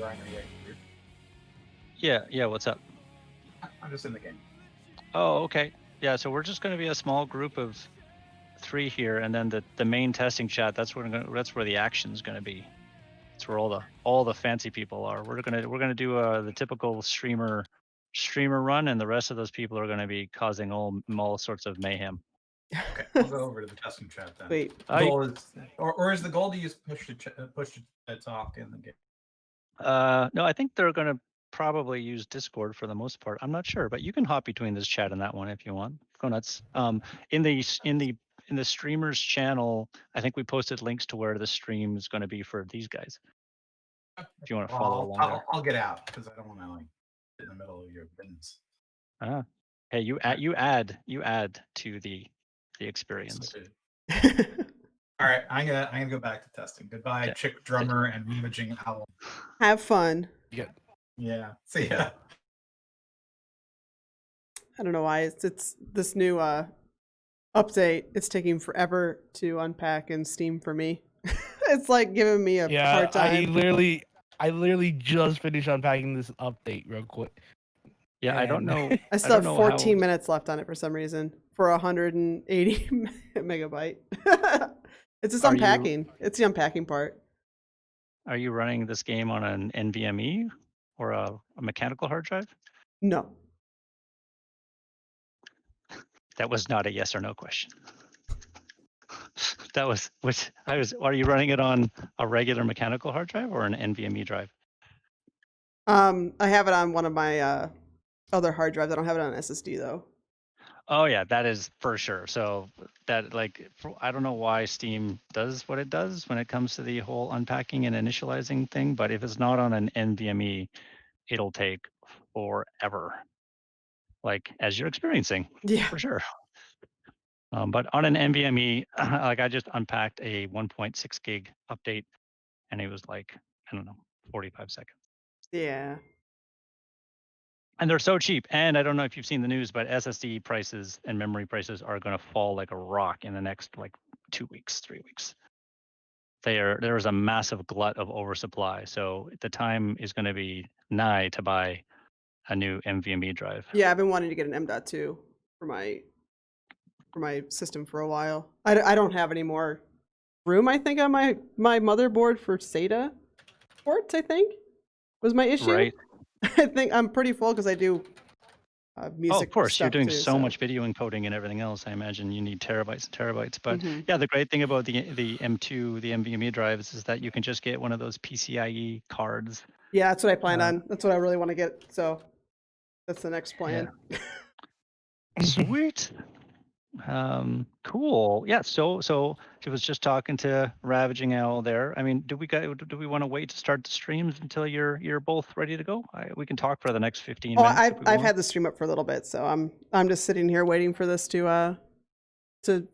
Ryan, are you here? Yeah, what's up? I'm just in the game. Oh, okay. Yeah, so we're just going to be a small group of 3 here, and then the main testing chat, that's where the action's going to be. That's where all the fancy people are. We're gonna do the typical streamer run, and the rest of those people are going to be causing all sorts of mayhem. Okay, I'll go over to the custom chat then. Wait. The goal is, or is the goal to use push to talk in the game? No, I think they're going to probably use Discord for the most part. I'm not sure, but you can hop between this chat and that one if you want. Go nuts. In the streamers channel, I think we posted links to where the stream is going to be for these guys. If you want to follow along there. I'll get out because I don't want to like get in the middle of your business. Hey, you add to the experience. All right, I'm gonna go back to testing. Goodbye, Okay. Chick Drummer and Imaging Owl. Have fun. Yeah, see ya. I don't know why it's this new update. It's taking forever to unpack in Steam for me. It's like giving me a hard time. I literally just finished unpacking this update real quick. Yeah, I don't know. I still have 14 minutes left on it for some reason for 180 megabyte. It's just unpacking. It's the unpacking part. Are you running this game on an NVMe or a mechanical hard drive? No. That was not a yes or no question. That was are you running it on a regular mechanical hard drive or an NVMe drive? I have it on one of my other hard drives. I don't have it on SSD though. Oh yeah, that is for sure. So that I don't know why Steam does what it does when it comes to the whole unpacking and initializing thing, but if it's not on an NVMe, it'll take forever. Like as you're experiencing. Yeah. For sure. But on an NVMe, like I just unpacked a 1.6 gig update, and it was like, I don't know, 45 seconds. Yeah. And they're so cheap. And I don't know if you've seen the news, but SSD prices and memory prices are going to fall like a rock in the next like 2 weeks, 3 weeks. There is a massive glut of oversupply. So the time is going to be nigh to buy a new NVMe drive. Yeah, I've been wanting to get an M.2 for my system for a while. I don't have any more room, I think, on my motherboard for SATA ports, I think, was my issue. Right. I think I'm pretty full because I do music. Oh, of course, you're doing too, so much video encoding and everything else. I imagine you need terabytes and terabytes. But yeah, the great thing about the M2, the NVMe drives, is that you can just get one of those PCIe cards. Yeah, that's what I planned on. That's what I really want to get. So that's the next plan. Yeah. Sweet. Cool. Yeah. So I was just talking to Ravaging Owl there. I mean, do we want to wait to start the streams until you're both ready to go? We can talk for the next 15 minutes. I've had the stream up for a little bit, so I'm just sitting here waiting for this to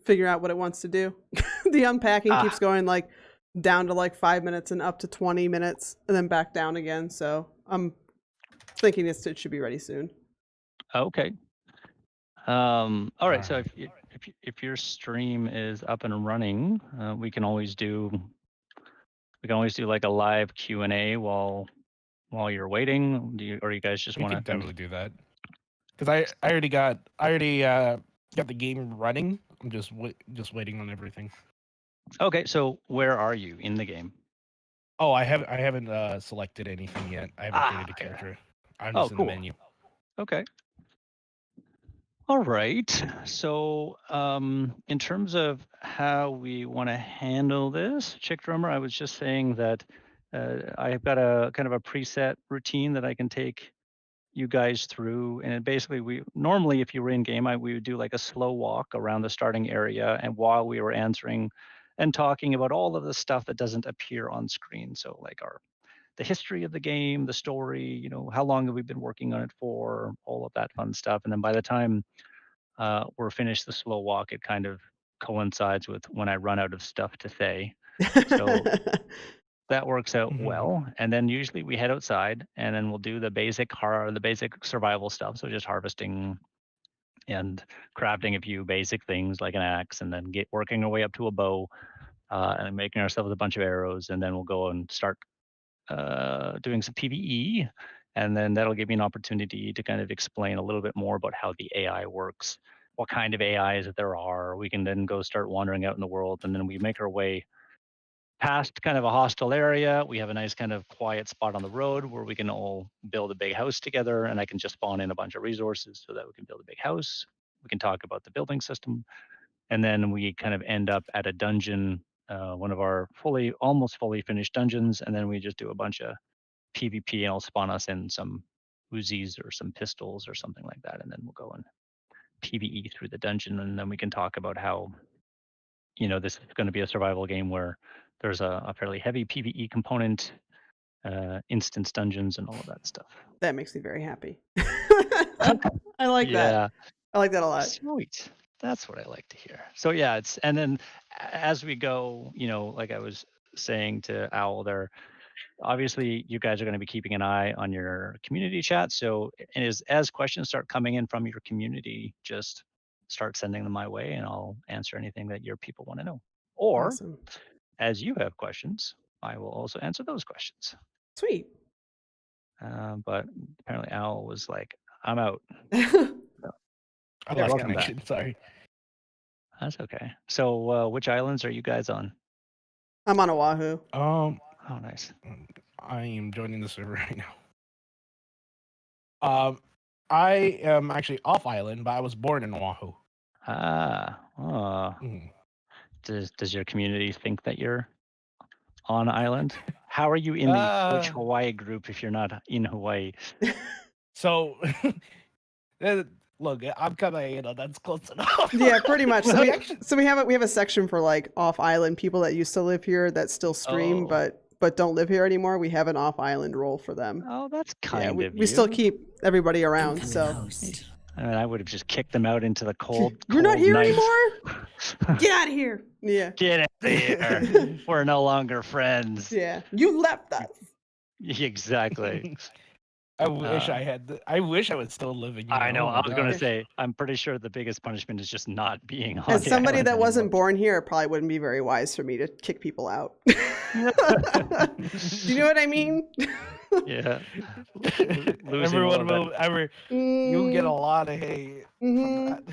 figure out what it wants to do. The unpacking keeps going like down to like 5 minutes and up to 20 minutes and then back down again. So I'm thinking it should be ready soon. Okay. All right. So if your stream is up and running, we can always do like a live Q&A while you're waiting. Or you guys just want to definitely do that? Because I already got the game running. I'm just waiting on everything. Okay. So where are you in the game? Oh, I haven't selected anything yet. I haven't created a character. I'm just in the menu. Okay. All right. So in terms of how we want to handle this, Chick Drummer, I was just saying that I've got a kind of a preset routine that I can take you guys through. And basically, normally, if you were in game, we would do like a slow walk around the starting area, and while we were answering and talking about all of the stuff that doesn't appear on screen. So like the history of the game, the story, how long have we been working on it for, all of that fun stuff. And then by the time we're finished the slow walk, it kind of coincides with when I run out of stuff to say. So that works out well. And then usually we head outside, and then we'll do the basic survival stuff. So just harvesting and crafting a few basic things like an axe, and then working our way up to a bow, and making ourselves a bunch of arrows. And then we'll go and start doing some PvE, and then that'll give me an opportunity to kind of explain a little bit more about how the AI works, what kind of AIs that there are. We can then go start wandering out in the world, and then we make our way past kind of a hostile area. We have a nice kind of quiet spot on the road where we can all build a big house together, and I can just spawn in a bunch of resources so that we can build a big house. We can talk about the building system, and then we kind of end up at a dungeon, one of our almost fully finished dungeons, and then we just do a bunch of PvP, and it'll spawn us in some Uzis or some pistols or something like that, and then we'll go and PvE through the dungeon, and then we can talk about how, this is going to be a survival game where there's a fairly heavy PvE component, instance dungeons, and all of that stuff. That makes me very happy. I like that. I like that a lot. Sweet. That's what I like to hear. So yeah, and then as we go, like I was saying to Owl there, obviously you guys are going to be keeping an eye on your community chat. So as questions start coming in from your community, just start sending them my way, and I'll answer anything that your people want to know. Or Awesome. as you have questions, I will also answer those questions. Sweet. But apparently Owl was like, I'm out. I lost welcome back. connection. Sorry. That's okay. So which islands are you guys on? I'm on Oahu. Oh, nice. I am joining the server right now. I am actually off island, but I was born in Oahu. Does your community think that you're on island? How are you in the Twitch Hawaii group if you're not in Hawaii? So, look, I'm kind of, that's close enough. Yeah, pretty much. So we have a section for like off island people that used to live here that still stream, but don't live here anymore. We have an off island role for them. Oh, that's kind of we still keep everybody around. So I mean, I would have just kicked them out into the cold. You're not here night. anymore. Get out of here. Yeah. Get out of here. We're no longer friends. Yeah. You left us. Exactly. I wish I wish I was still living. I know. I was going to say, I'm pretty sure the biggest punishment is just not being on. As somebody that wasn't born here, it probably wouldn't be very wise for me to kick people out. Do you know what I mean? Yeah. Everyone will you'll get a lot of hate from that.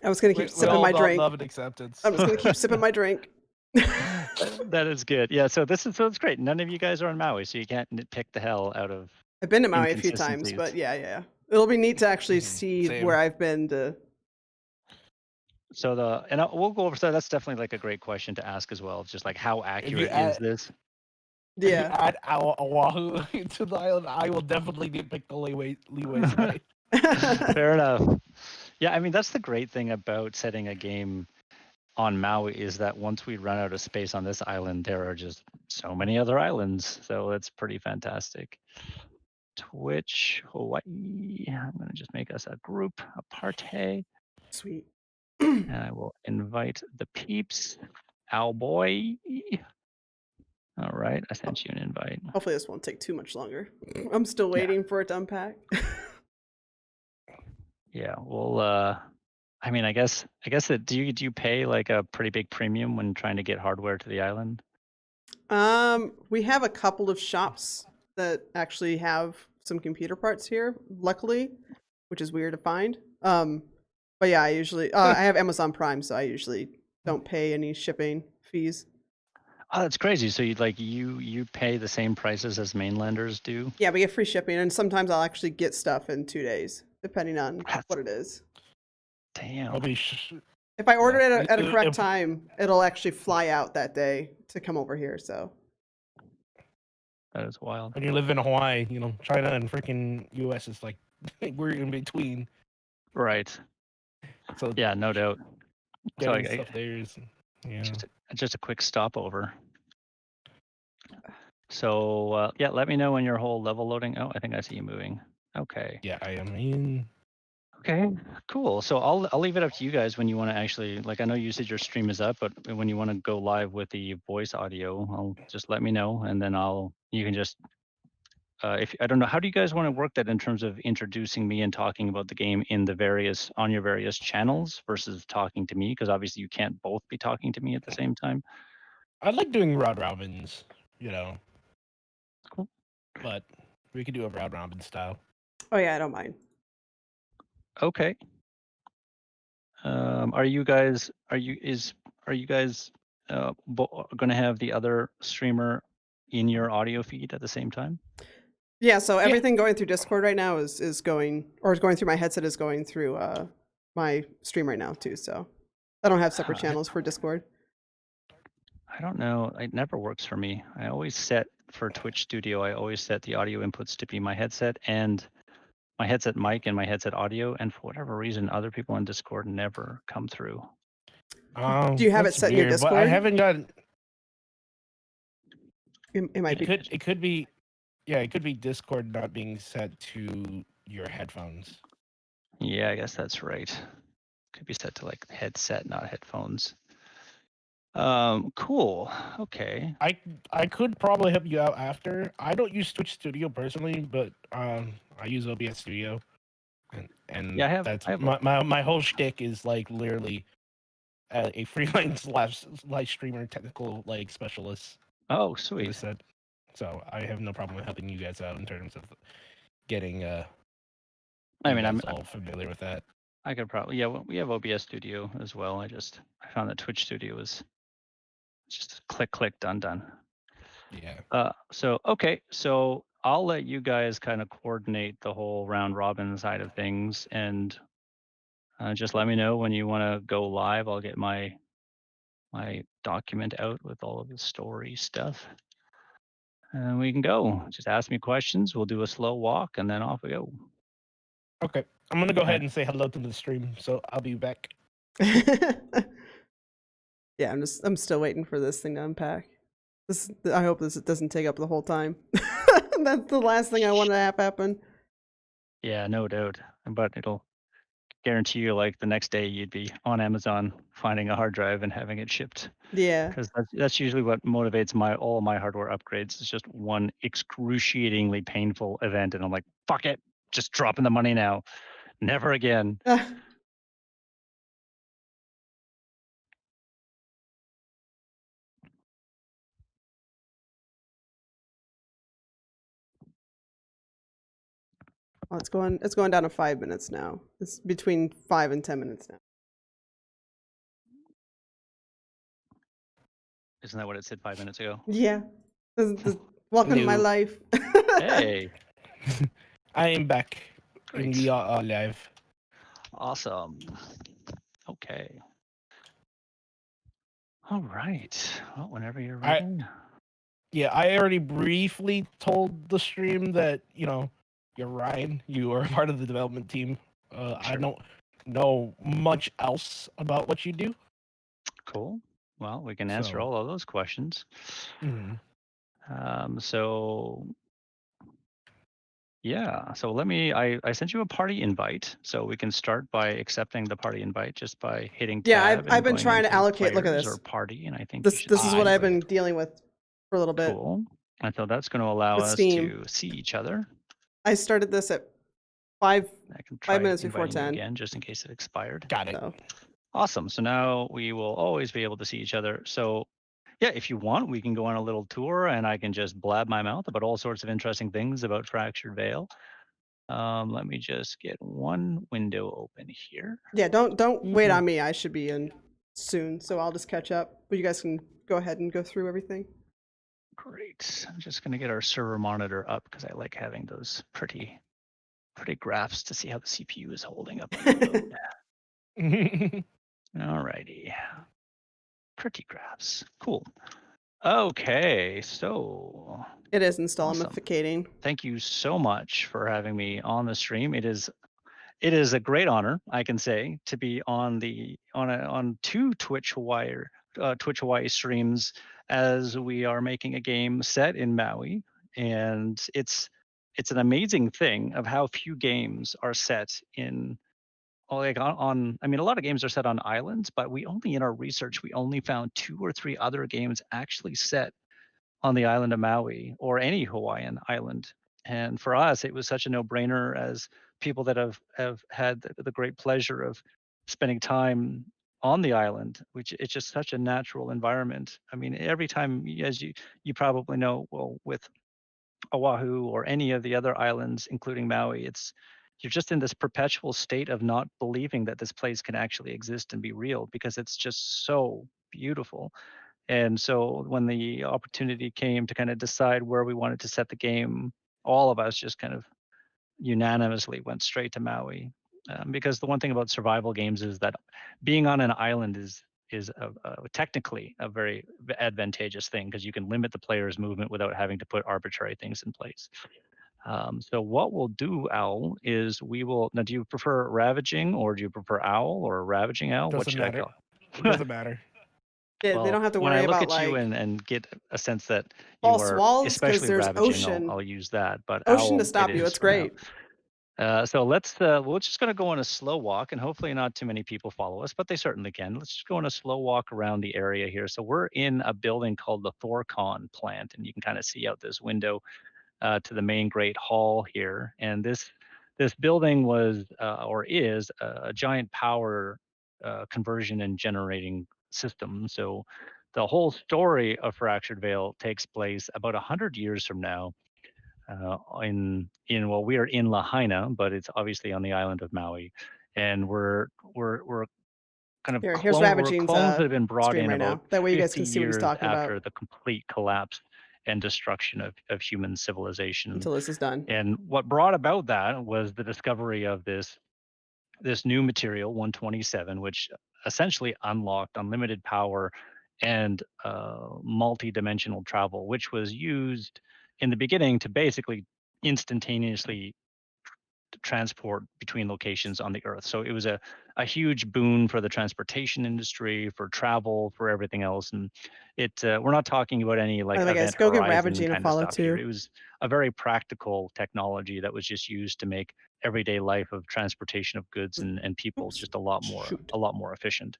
I was going to keep sipping my drink. Love and acceptance. I'm just going to keep sipping my drink. That is good. Yeah. So it's great. None of you guys are on Maui, so you can't nitpick the hell out of. I've been to Maui a few times, but yeah. It'll be neat to actually see where I've been to. So we'll go over that. That's definitely like a great question to ask as well. Just like how accurate is this? Yeah. If you add Oahu to the island, I will definitely nitpick the leeway side. Fair enough. Yeah, I mean that's the great thing about setting a game on Maui is that once we run out of space on this island, there are just so many other islands. So it's pretty fantastic. Twitch Hawaii. I'm gonna just make us a group, a party. Sweet. And I will invite the peeps. Owl boy. All right, I sent you an invite. Hopefully this won't take too much longer. I'm still waiting for it to unpack. Yeah, well, I mean, I guess that do you pay like a pretty big premium when trying to get hardware to the island? We have a couple of shops that actually have some computer parts here, luckily, which is weird to find. But yeah, I usually I have Amazon Prime, so I usually don't pay any shipping fees. Oh, that's crazy. So you pay the same prices as mainlanders do? Yeah, we get free shipping, and sometimes I'll actually get stuff in 2 days, depending on what it is. Damn. If I order it at a correct time, it'll actually fly out that day to come over here. So that is wild. When you live in Hawaii, China and freaking US is like we're in between. Right. So yeah, no doubt. Getting stuff there is just a quick stopover. So yeah, let me know when your whole level loading. Oh, I think I see you moving. Okay. Yeah, I am in. Okay, cool. So I'll leave it up to you guys when you want to actually, like, I know you said your stream is up, but when you want to go live with the voice audio, I'll just let me know, and then you can just, if I don't know, how do you guys want to work that in terms of introducing me and talking about the game on your various channels versus talking to me? Because obviously you can't both be talking to me at the same time. I like doing round robins, Cool. but we could do a round robin style. Oh yeah, I don't mind. Okay. Are you guys going to have the other streamer in your audio feed at the same time? Yeah, so everything going through Discord right now is going through my headset is going through my stream right now too. So I don't have separate Ah, channels for Discord. I don't know. It never works for me. I always set for Twitch Studio. I always set the audio inputs to be my headset and my headset mic and my headset audio. And for whatever reason, other people on Discord never come through. Do you have it That's set in your weird, but I Discord? haven't gotten. It might be. It could be, yeah, it could be Discord not being set to your headphones. Yeah, I guess that's right. Could be set to like headset, not headphones. Cool. Okay. I could probably help you out after. I don't use Twitch Studio personally, but I use OBS Studio, and Yeah, I have that's a- my whole shtick is like literally a freelance live streamer, technical like specialist. Oh, As I sweet. said, so I have no problem with helping you guys out in terms of getting I you mean, guys all familiar with that. I could probably, yeah, we have OBS Studio as well. I found that Twitch Studio was just click, click, done, done. Yeah. Okay, so I'll let you guys kind of coordinate the whole round robin side of things, and just let me know when you want to go live. I'll get my document out with all of the story stuff, and we can go. Just ask me questions. We'll do a slow walk, and then off we go. Okay. I'm gonna go Okay. ahead and say hello to the stream, so I'll be back. Yeah, I'm still waiting for this thing to unpack. I hope this doesn't take up the whole time. That's the last thing I want to have happen. Yeah, no doubt. But it'll guarantee you, like the next day, you'd be on Amazon finding a hard drive and having it shipped. Yeah. Because that's usually what motivates all my hardware upgrades. It's just one excruciatingly painful event, and I'm like, fuck it, just dropping the money now, never again. Oh, it's going down to 5 minutes now. It's between 5 and 10 minutes now. Isn't that what it said 5 minutes ago? Yeah. Welcome to my New. life. Hey, I am back. And great, we are live. awesome. Okay. All right. Well, whenever you're ready. Yeah, I already briefly told the stream that, you're Ryan. You are part of the development team. I Sure. don't know much else about what you do. Cool. Well, we can answer So- all of those questions. Mhm. So yeah, so I sent you a party invite, so we can start by accepting the party invite just by hitting Yeah, tab. I've and been going trying to into allocate. Look at players this. Or party, and I think This is what I've been dealing with for a little bit. Cool. And so that's going to allow With us Steam. to see each other. I started this at 5. I can try 5 minutes before inviting you 10. again, just in case it expired. Got it. So Awesome. So now we will always be able to see each other. So yeah, if you want, we can go on a little tour, and I can just blab my mouth about all sorts of interesting things about Fractured Veil. Let me just get one window open here. yeah, don't wait Mhm. on me. I should be in soon, so I'll just catch up. But you guys can go ahead and go through everything. Great. I'm just going to get our server monitor up because I like having those pretty graphs to see how the CPU is holding up under load. Alrighty. Pretty graphs. Cool. Okay, so It is Awesome. installamificating. thank you so much for having me on the stream. It is a great honor, I can say, to be on two Twitch Hawaii streams as we are making a game set in Maui, and it's an amazing thing of how few games are set in like on I mean, a lot of games are set on islands, but in our research we only found 2 or 3 other games actually set on the island of Maui or any Hawaiian island. And for us, it was such a no-brainer as people that have had the great pleasure of spending time on the island, which it's just such a natural environment. I mean, every time, as you probably know, well, with Oahu or any of the other islands, including Maui. You're just in this perpetual state of not believing that this place can actually exist and be real because it's just so beautiful. And so when the opportunity came to kind of decide where we wanted to set the game, all of us just kind of unanimously went straight to Maui. Because the one thing about survival games is that being on an island is technically a very advantageous thing because you can limit the player's movement without having to put arbitrary things in place. So what we'll do, Owl, is we will. Now, do you prefer ravaging or do you prefer Owl or ravaging Owl? What Doesn't should matter. I It call? doesn't matter. They Well, don't have to when I worry look about at you like and get a sense that you false are walls because especially there's ravaging, ocean. I'll use that. But Ocean to Owl, it stop you. is It's for now. great. So we're just going to go on a slow walk, and hopefully not too many people follow us, but they certainly can. Let's just go on a slow walk around the area here. So we're in a building called the Thorcon plant, and you can kind of see out this window to the main Great Hall here. And this building was or is a giant power conversion and generating system. So the whole story of Fractured Veil takes place about 100 years from now in well, we are in Lahaina, but it's obviously on the island of Maui, and we're kind of Here's we're Ravaging's clones that have been brought stream in right about now. That way you guys 50 can see what he's years talking after about the complete collapse and destruction of human civilization. until this is done. And what brought about that was the discovery of this new material 127, which essentially unlocked unlimited power and multi-dimensional travel, which was used in the beginning to basically instantaneously transport between locations on the earth. So it was a huge boon for the transportation industry, for travel, for everything else. And we're not talking about any like By the way, guys, event go give horizon Ravaging a kind of follow stuff here. too. It was a very practical technology that was just used to make everyday life of transportation of goods and people Oops. just a lot Shoot. more efficient.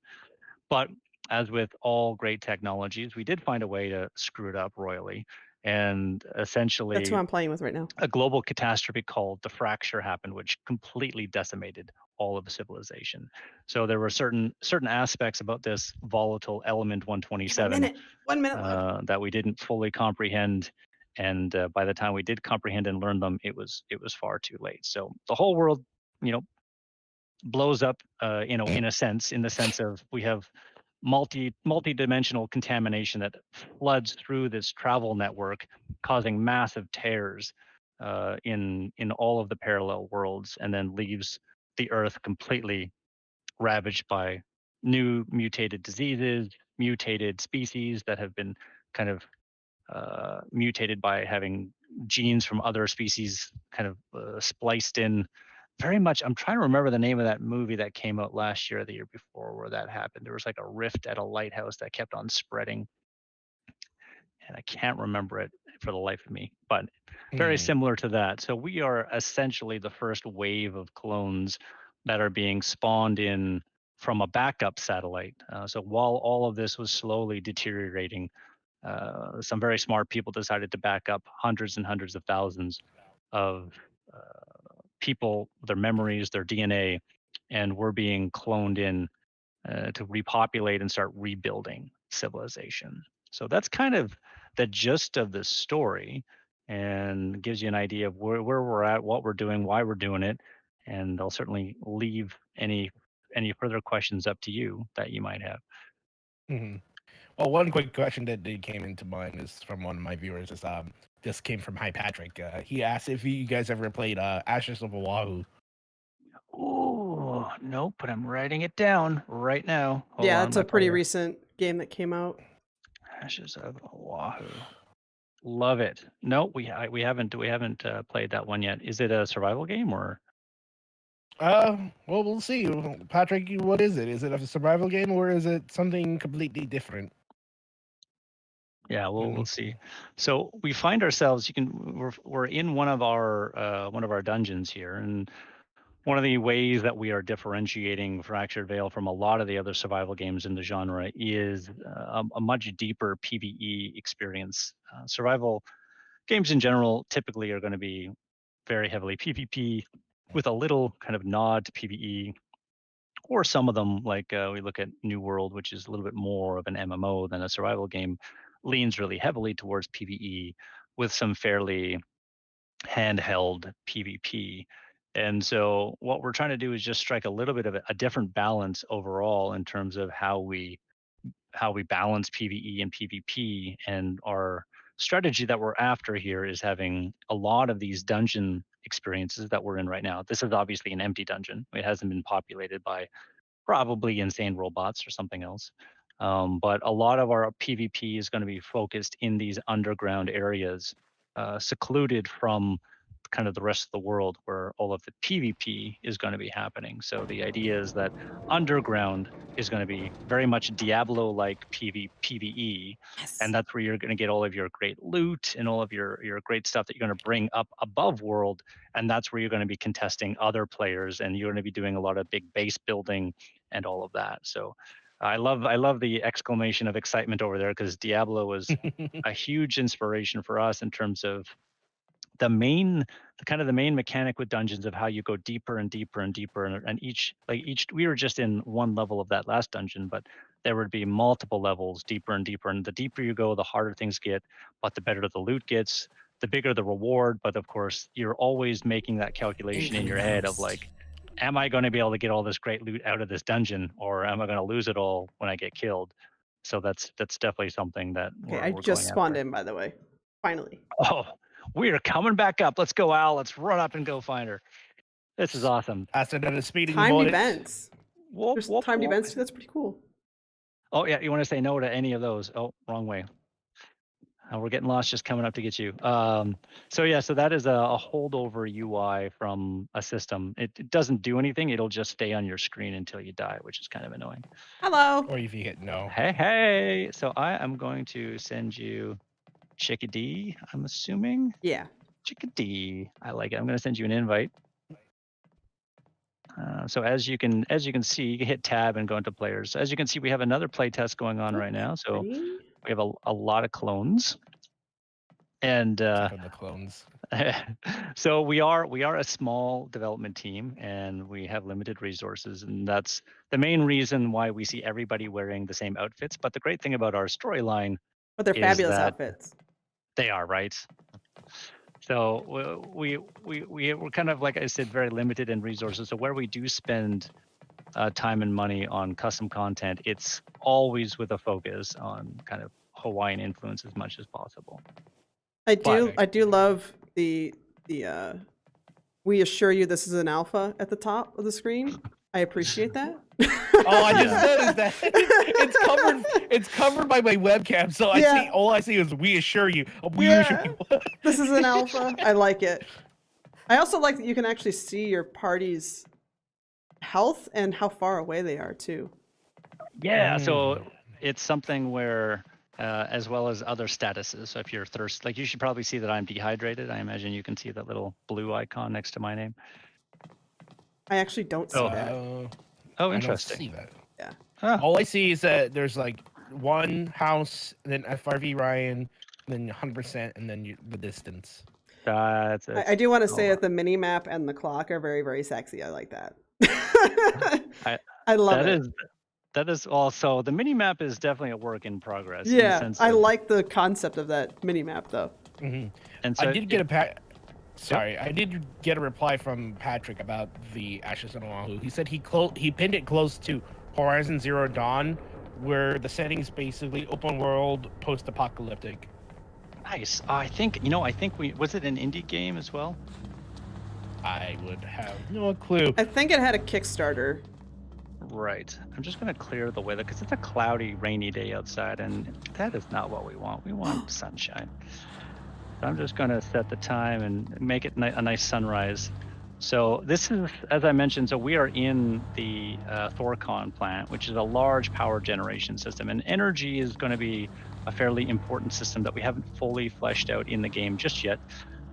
But as with all great technologies, we did find a way to screw it up royally. And That's essentially, who I'm playing with right now. a global catastrophe called the fracture happened, which completely decimated all of civilization. So there were certain aspects about this volatile element 127 1 minute left. that we didn't fully comprehend, and by the time we did comprehend and learn them, it was far too late. So the whole world, you know, blows up, in a sense, in the sense of we have multi-dimensional contamination that floods through this travel network, causing massive tears in all of the parallel worlds, and then leaves the Earth completely ravaged by new mutated diseases, mutated species that have been kind of mutated by having genes from other species kind of spliced in. Very much, I'm trying to remember the name of that movie that came out last year or the year before where that happened. There was like a rift at a lighthouse that kept on spreading, and I can't remember it for the life of me, but very similar to that. So we are essentially the first wave of clones that are being spawned in from a backup satellite. So while all of this was slowly deteriorating, some very smart people decided to back up hundreds and hundreds of thousands of people, their memories, their DNA, and we're being cloned in to repopulate and start rebuilding civilization. So that's kind of the gist of the story, and gives you an idea of where we're at, what we're doing, why we're doing it, and I'll certainly leave any further questions up to you that you might have. Mm-hmm. Well, one quick question that came into mind is from one of my viewers. This came from Hi Patrick. He asked if you guys ever played Ashes of Oahu. Oh, nope, but I'm writing it down right now. Hold Yeah, on, that's my a pretty player. recent game that came out. Ashes of Oahu. Love it. No, we haven't played that one yet. Is it a survival game or? Well, we'll see. Patrick, what is it? Is it a survival game or is it something completely different? Yeah, we'll see. So we find ourselves. We're in one of our dungeons here, and one of the ways that we are differentiating Fractured Veil from a lot of the other survival games in the genre is a much deeper PvE experience. Survival games in general typically are going to be very heavily PvP with a little kind of nod to PvE, or some of them, like we look at New World, which is a little bit more of an MMO than a survival game, leans really heavily towards PvE with some fairly handheld PvP. And so what we're trying to do is just strike a little bit of a different balance overall in terms of how we balance PvE and PvP. And our strategy that we're after here is having a lot of these dungeon experiences that we're in right now. This is obviously an empty dungeon. It hasn't been populated by probably insane robots or something else. But a lot of our PvP is going to be focused in these underground areas, secluded from kind of the rest of the world where all of the PvP is going to be happening. So the idea is that underground is going to be very much Diablo-like PvE, and that's where you're going to get all of your great loot and all of your great stuff that you're going to bring up above world, and that's where you're going to be contesting other players, and you're going to be doing a lot of big base building and all of that. So I love the exclamation of excitement over there, because Diablo was a huge inspiration for us in terms of the main mechanic with dungeons of how you go deeper and deeper and deeper, and each we were just in one level of that last dungeon, but there would be multiple levels deeper and deeper, and the deeper you go, the harder things get, but the better the loot gets, the bigger the reward. But of course, you're always making that calculation in your head of like, am I going to be able to get all this great loot out of this dungeon, or am I going to lose it all when I get killed? So that's definitely something that Okay, we're I going just spawned after. in, by the way. Finally. Oh, we are coming back up. Let's go, Al. Let's run up and go find her. This is awesome. That's another speeding Timed bullet. events. Whoop, There's whoop, timed whoop. events too. That's pretty cool. Oh yeah, you want to say no to any of those? Oh, wrong way. We're getting lost just coming up to get you. So yeah, so that is a holdover UI from a system. It doesn't do anything. It'll just stay on your screen until you die, which is kind of annoying. Hello. Or if you hit no. Hey. So I am going to send you Chickadee, I'm assuming. Yeah. Chickadee. I like it. I'm going to send you an invite. So as you can see, you can hit tab and go into players. As you can see, we have another play test going on right now. So Pretty. we have a lot of clones. And Type of the clones. so we are a small development team, and we have limited resources, and that's the main reason why we see everybody wearing the same outfits. But the great thing about our storyline, But they're is fabulous that- outfits. they are, right? So we're kind of, like I said, very limited in resources. So where we do spend time and money on custom content, it's always with a focus on kind of Hawaiian influence as much as possible. I do love the we assure you this is an alpha at the top of the screen. I appreciate that. Oh, I just noticed that. It's covered by my webcam, so all I see is "we assure you." We assure you. This is an alpha. I like it. I also like that you can actually see your party's health and how far away they are too. Yeah, so it's something where, as well as other statuses. So if you're thirsty, like you should probably see that I'm dehydrated. I imagine you can see that little blue icon next to my name. I actually don't see that. Oh, I interesting. don't see that. Yeah. Huh. All I see is that there's like one house, then FRV Ryan, then 100%, and then the distance. That's I do want to say oh. that the mini map and the clock are very, very sexy. I like that. I love it. That is also, the mini map is definitely a work in progress. in the Yeah, sense I of- like the concept of that mini map though. Mm-hmm. And so I did get I did get a reply from Patrick about the Ashes on Oahu. He said he pinned it close to Horizon Zero Dawn, where the setting's basically open world, post-apocalyptic. Nice. I think was it an indie game as well? I would have no clue. I think it had a Kickstarter. Right. I'm just gonna clear the weather because it's a cloudy, rainy day outside, and that is not what we want. We want sunshine. So I'm just gonna set the time and make it a nice sunrise. So this is, as I mentioned, so we are in the Thorcon plant, which is a large power generation system, and energy is going to be a fairly important system that we haven't fully fleshed out in the game just yet.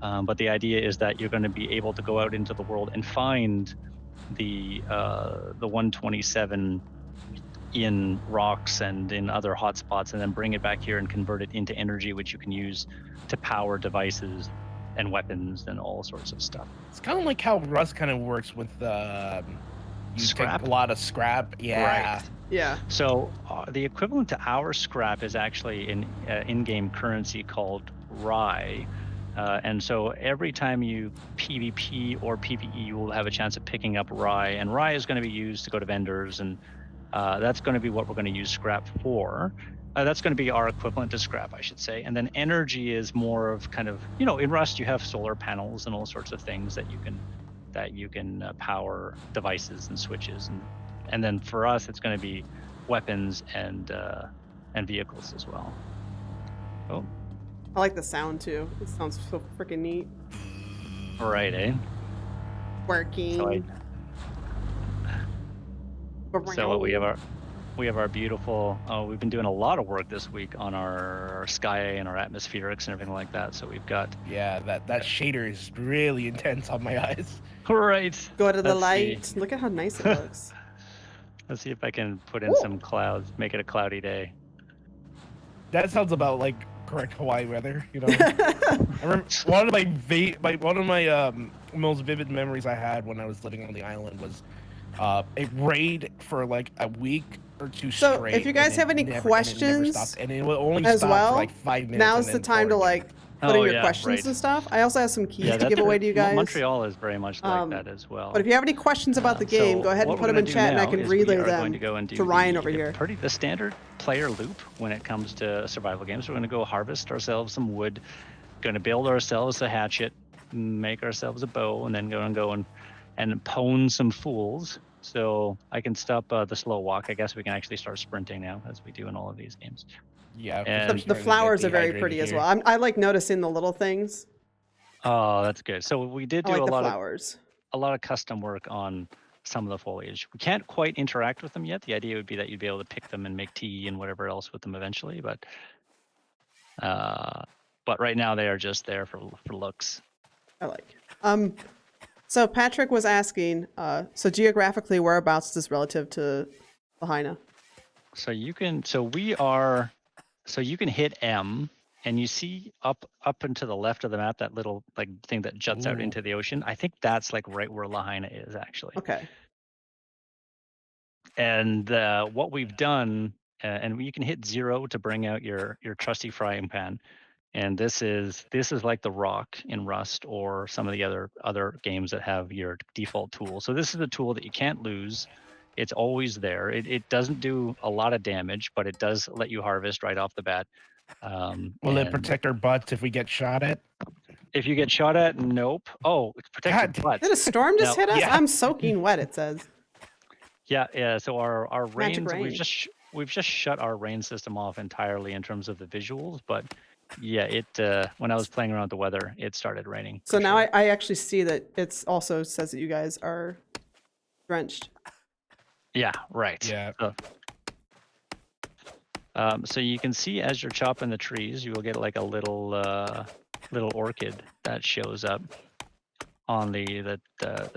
But the idea is that you're going to be able to go out into the world and find the 127 in rocks and in other hotspots, and then bring it back here and convert it into energy, which you can use to power devices and weapons and all sorts of stuff. It's kind of like how Rust kind of works with you Scrap? take a lot of scrap. Yeah. Right. Yeah. So the equivalent to our scrap is actually an in-game currency called Rye, And so every time you PvP or PvE, you will have a chance of picking up rye, and rye is going to be used to go to vendors, and that's going to be what we're going to use scrap for. That's going to be our equivalent to scrap, I should say. And then energy is more of kind of, you know, in Rust you have solar panels and all sorts of things that you can power devices and switches, and then for us it's going to be weapons and vehicles as well. Oh, I like the sound too. It sounds so freaking neat. right, eh? Working. So we have our beautiful. We've been doing a lot of work this week on our sky and our atmospherics and everything like that. So we've got Yeah, that shader is really intense on my eyes. right. Go to the Let's see. light. Look at how nice it looks. Let's see if I can put in some clouds, make it a cloudy day. That sounds about like correct Hawaii weather, you know. I remember one of my most vivid memories I had when I was living on the island was it rained for like a week or two So, straight. if you guys have any questions and it will only as stop well, for like 5 minutes. Now's and the then time to pour like again. put in Oh, your yeah, questions right. and stuff. I also have some keys to that's give away to you guys. Montreal is very much like Um, that as well. But if you have any questions about the game, So go ahead and what put we're them in gonna do chat, and I now can is relay we are them going to go and do to Ryan the, over here. the standard player loop when it comes to survival games. We're going to go harvest ourselves some wood, going to build ourselves a hatchet, make ourselves a bow, and then go and pwn some fools. So I can stop the slow walk. I guess we can actually start sprinting now, as we do in all of these games. Yeah, 'cause And- I'm The starting to get flowers are very dehydrated pretty as here. well. I like noticing the little things. Oh, that's good. So we did I do like a the lot flowers. of custom work on some of the foliage. We can't quite interact with them yet. The idea would be that you'd be able to pick them and make tea and whatever else with them eventually, but right now they are just there for looks. I like. So Patrick was asking, so geographically, whereabouts is this relative to Lahaina? So you can hit M and you see up and to the left of the map that little like thing that juts out Ooh. into the ocean. I think that's like right where Lahaina is actually. Okay. And what we've done, and you can hit 0 to bring out your trusty frying pan. And this is like the rock in Rust or some of the other games that have your default tool. So this is a tool that you can't lose. It's always there. It doesn't do a lot of damage, but it does let you harvest right off the bat. Will it and protect our butts if we get shot at? If you get shot at, nope. Oh, it protects your butt. Did a storm just No, hit us? yeah. I'm soaking wet, it says. Yeah. So our rains, rain. we've just shut our rain system off entirely in terms of the visuals, but yeah, it when I was playing around with the weather, it started raining. So for now sure. I actually see that it's also says that you guys are drenched. Yeah, right. Yeah. So you can see as you're chopping the trees, you will get like a little orchid that shows up on the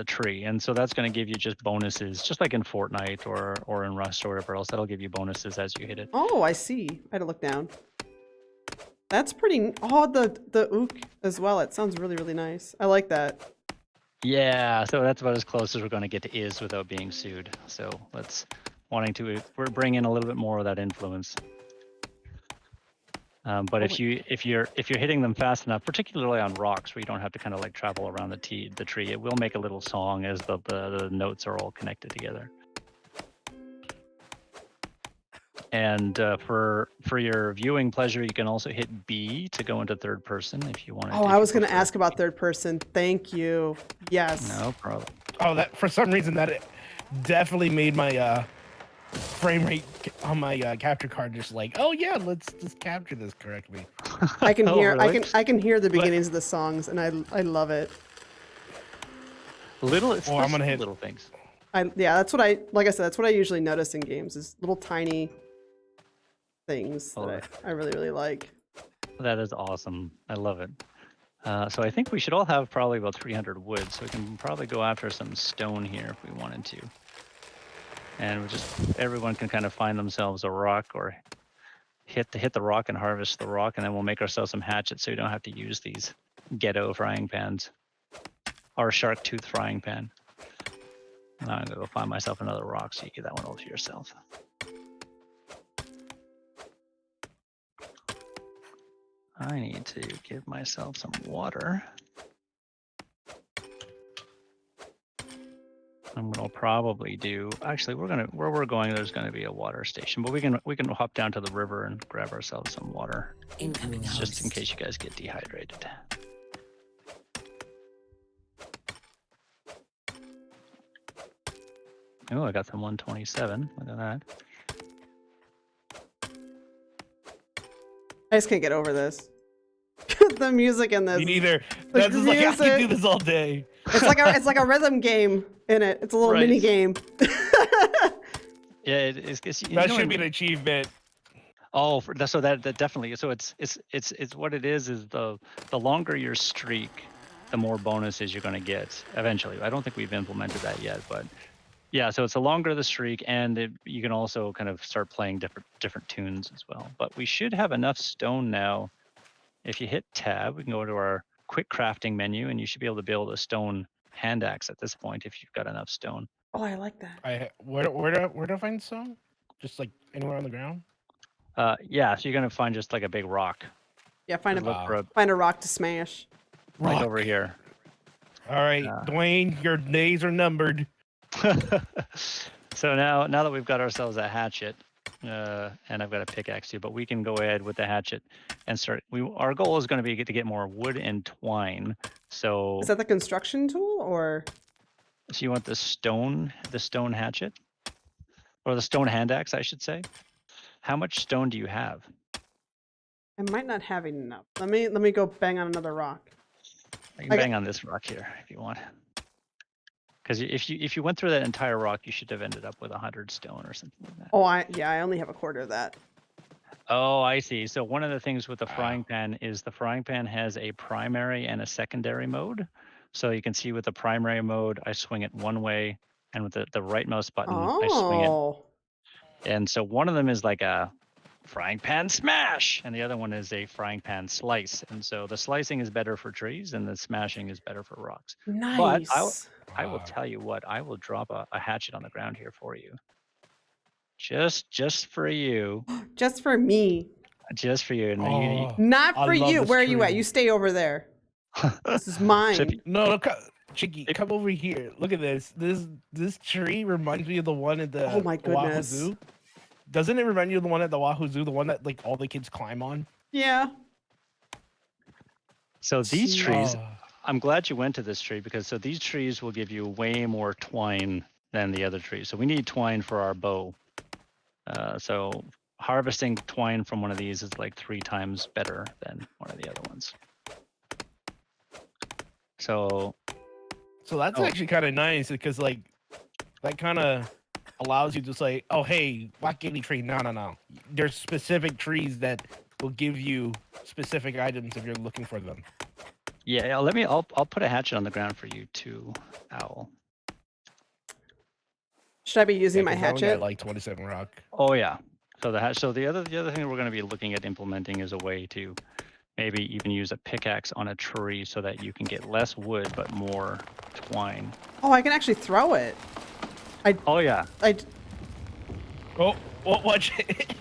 tree, and so that's going to give you just bonuses, just like in Fortnite or in Rust or whatever else. That'll give you bonuses as you hit it. Oh, I see. I had to look down. That's pretty. Oh, the ook as well. It sounds really, really nice. I like that. Yeah, so that's about as close as we're going to get to is without being sued. So we're bringing a little bit more of that influence. But if you're hitting them fast enough, particularly on rocks where you don't have to kind of like travel around the tree, it will make a little song as the notes are all connected together. And for your viewing pleasure, you can also hit B to go into third person if you want to. Oh, I was going to ask about third person. Thank you. Yes. No problem. Oh, that for some reason that definitely made my frame rate on my capture card just like, oh yeah, let's just capture this correctly. I can Oh, hear. really? I can hear the beginnings of the songs, and I love it. It's Oh, I'm gonna hit little things. Yeah, that's what like I said, that's what I usually notice in games is little tiny things that I really, really like. That is awesome. I love it. So I think we should all have probably about 300 wood, so we can probably go after some stone here if we wanted to. And everyone can kind of find themselves a rock or hit the rock and harvest the rock, and then we'll make ourselves some hatchets so we don't have to use these ghetto frying pans or shark tooth frying pan. Now I'm gonna go find myself another rock so you get that one all to yourself. I need to give myself some water. And we'll probably do. Actually, where we're going, there's gonna be a water station, but we can hop down to the river and grab ourselves some water, Incoming just in host. case you guys get dehydrated. Oh, I got some 127. Look at that. I just can't get over this. The music in this. Me neither. the That's just like I can do music. this all day. It's like a rhythm game in it. It's a little Right. mini game. Yeah, it's you That know, should be an achievement. Oh, so that definitely. So it's what it is the longer your streak, the more bonuses you're going to get eventually. I don't think we've implemented that yet, but yeah. So it's the longer the streak, and you can also kind of start playing different tunes as well. But we should have enough stone now. If you hit tab, we can go to our quick crafting menu, and you should be able to build a stone hand axe at this point if you've got enough stone. Oh, I like that. Where do I find stone? Just like anywhere on the ground? Yeah, so you're gonna find just like a big rock. Yeah, find Just a look for find a rock to smash. right Rock. over here. All right, Dwayne, your days are numbered. So now that we've got ourselves a hatchet, and I've got a pickaxe too, but we can go ahead with the hatchet and start. Our goal is going to be to get more wood and twine. So, Is that the construction tool or? so you want the stone hatchet, or the stone hand axe, I should say. How much stone do you have? I might not have enough. Let me go bang on another rock. I can I got- bang on this rock here if you want. Because if you went through that entire rock, you should have ended up with 100 stone or something like that. Oh, I only have a quarter of that. Oh, I see. So one of the things with the Wow. frying pan is the frying pan has a primary and a secondary mode. So you can see with the primary mode, I swing it one way, and with the right mouse button, I swing it. Oh, And so one of them is like a frying pan smash, and the other one is a frying pan slice. And so the slicing is better for trees, and the smashing is better for rocks. nice. I will tell you what, I will drop a hatchet on the ground here for you. Just for you. Just for me, Just for you. And Oh, not I for love you. this Where are you at? tree. You stay over there. This is So mine. if you- no, Chicky, come over here. Look at this. This tree reminds me of the one at the Oh my Oahu goodness. Zoo. Doesn't it remind you of the one at the Oahu Zoo, the one that like all the kids climb on? Yeah. So these trees, Oh. I'm glad you went to this tree because so these trees will give you way more twine than the other trees. So we need twine for our bow. So harvesting twine from one of these is like 3 times better than one of the other ones. So So that's Oh. actually kind of nice because like that kind of allows you to say, oh hey, whack any tree. No. There's specific trees that will give you specific items if you're looking for them. yeah, I'll put a hatchet on the ground for you too, Owl. Should I be using my 'cause I only got, hatchet? like 27 rock. Oh yeah. So so the other thing we're going to be looking at implementing is a way to maybe even use a pickaxe on a tree so that you can get less wood but more twine. Oh, I can actually throw it. Oh yeah. Oh, watch it.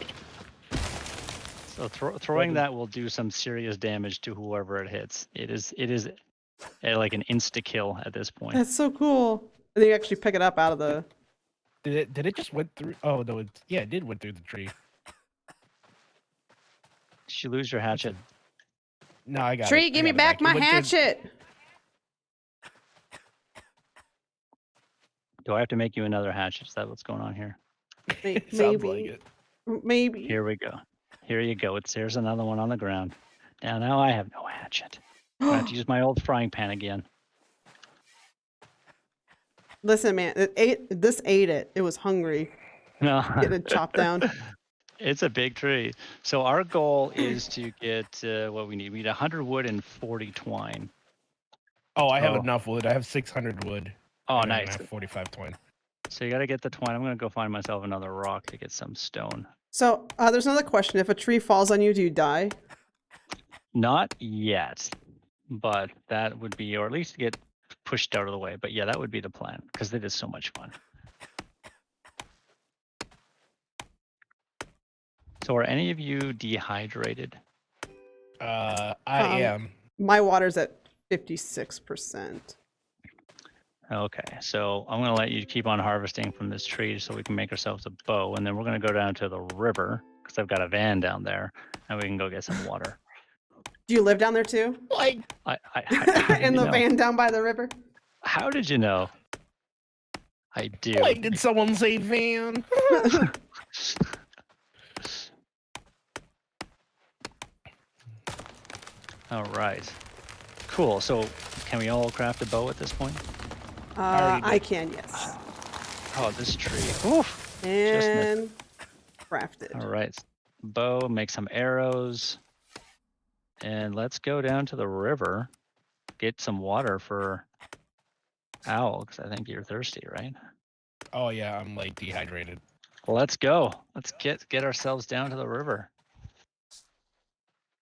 So throwing that will do some serious damage to whoever it hits. It is like an insta kill at this point. That's so cool. And then you actually pick it up out of the. Did it just went through? Oh no, it did went through the tree. Did you lose your hatchet? No, I got it. Tree, I give me got it back It my went through- hatchet. Do I have to make you another hatchet? Is that what's going on here? Sounds Maybe. like it. Maybe. Here we go. Here you go. There's another one on the ground. Now I have no hatchet. I have to use my old frying pan again. Listen, man, this ate it. It was hungry. No. Getting it chopped down. It's a big tree. So our goal is to get what we need. We need 100 wood and 40 twine. Oh, I have Oh. enough wood. I have 600 wood. Oh, and I nice. have 45 twine. So you got to get the twine. I'm going to go find myself another rock to get some stone. So there's another question. If a tree falls on you, do you die? Not yet, but that would be, or at least get pushed out of the way. But yeah, that would be the plan because it is so much fun. So are any of you dehydrated? I am. My water's at 56%. Okay, so I'm gonna let you keep on harvesting from this tree so we can make ourselves a bow, and then we're gonna go down to the river because I've got a van down there, and we can go get some water. Do you live down there too? Like, How did In you the know? van down by the river? How did you know? I do. like, did someone say van? All right. Cool. So, can we all craft a bow at this point? already I did. can, yes. Oh, this tree. Oof. And crafted. All right. Bow, make some arrows. And let's go down to the river, get some water for Owl, because I think you're thirsty, right? Oh yeah, I'm like dehydrated. Let's go. Let's get ourselves down to the river.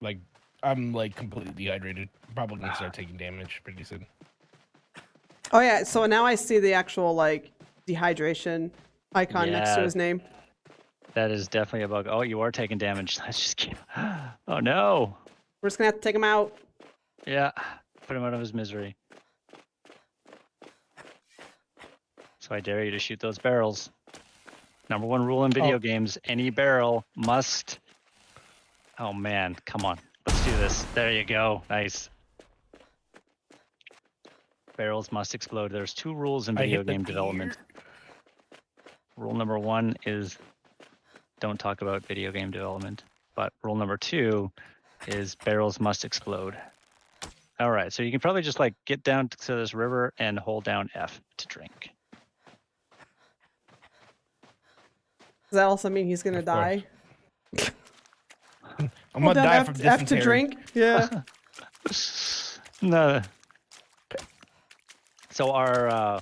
Like, I'm like completely dehydrated. Probably gonna start taking damage pretty soon. Oh yeah, so now I see the actual like dehydration icon next to Yeah. his name. That is definitely a bug. Oh, you are taking damage. Let's just keep. Oh no. We're just gonna have to take him out. Yeah. Put him out of his misery. So I dare you to shoot those barrels. Number one rule in video Oh. games: any barrel must. Oh man, come on. Let's do this. There you go. Nice. Barrels must explode. There's two rules in I video hit the game development. Rule number one is don't talk about video game development. But rule number two is barrels must explode. All right, so you can probably just like get down to this river and hold down F to drink. Does that also mean he's gonna Of course. die? I'm Hold gonna down die F, from F dysentery. to drink? Yeah. No. So our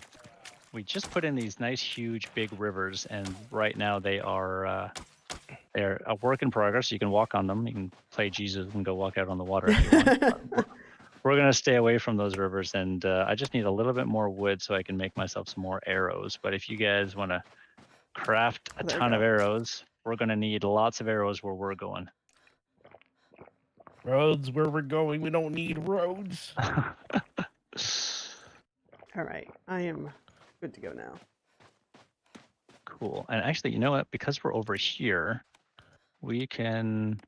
we just put in these nice, huge, big rivers, and right now they're a work in progress. You can walk on them. You can play Jesus and go walk out on the water if you want. But we're gonna stay away from those rivers, and I just need a little bit more wood so I can make myself some more arrows. But if you guys want to craft a There we ton of go. arrows, we're gonna need lots of arrows where we're going. Roads where we're going, we don't need roads. All right, I am good to go now. Cool. And actually, you know what? Because we're over here, we can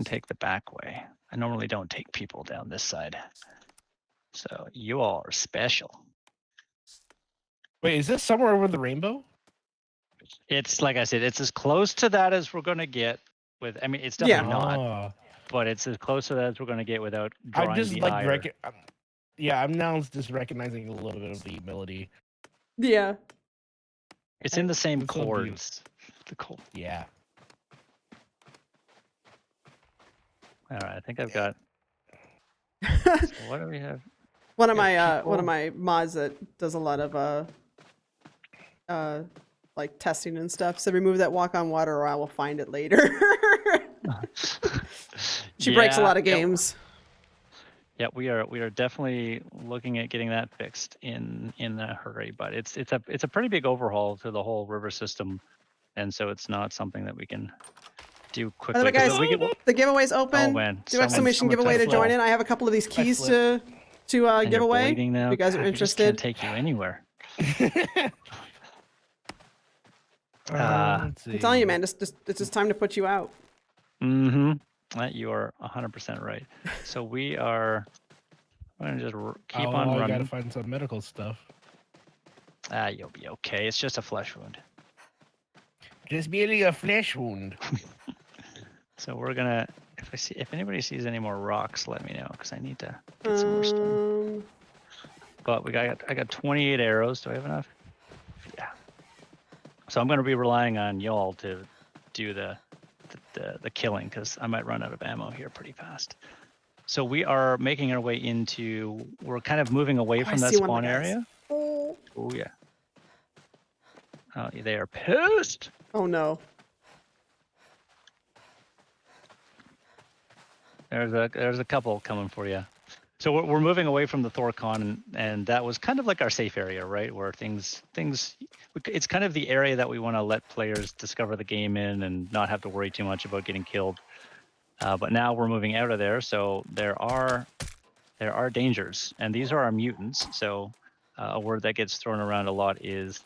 take the back way. I normally don't take people down this side. So you all are special. Wait, is this somewhere over the rainbow? It's like I said, it's as close to that as we're gonna get with. I mean, it's Yeah. definitely not, Oh. but it's as close to that as we're gonna get without drawing I'm just the like ire. yeah, I'm now just recognizing a little bit of the melody. Yeah. It's in the same It's so beautiful. chords. The chord. Yeah. All right, I think I've got. So what do we have? one of Yeah, my mods that does a lot of like testing and stuff. So remove that walk on water or I will find it later. She breaks a Yeah, lot of yeah, games. Yeah, we are definitely looking at getting that fixed in a hurry, but it's a pretty big overhaul to the whole river system, and so it's not something that we can do By quickly. the way, 'cause guys, we get, the giveaway's open. man, Do exclamation someone giveaway to touched join it. in. I have a couple of these keys to slipped. And give you're away. bleeding now. If you guys are God, we just can't interested. take you anywhere. Let's I'm telling you, see. man, it's just time to put you out. Mm-hmm. You are 100% right. So we're gonna just keep on I running. gotta find some medical stuff. You'll be okay. It's just a flesh wound. Just merely a flesh wound. So we're gonna. If anybody sees any more rocks, let me know because I need to get some more stone. But I got 28 arrows. Do I have enough? Yeah. So I'm gonna be relying on y'all to do the killing because I might run out of ammo here pretty fast. So we are making our way into. We're kind of moving away I from that see one of spawn the guys. area. Oh. Oh yeah. Oh, they are pissed. Oh no. There's a couple coming for you. So we're moving away from the Thorcon, and that was kind of like our safe area, right? Where things it's kind of the area that we want to let players discover the game in and not have to worry too much about getting killed. But now we're moving out of there, so there are dangers, and these are our mutants. So a word that gets thrown around a lot is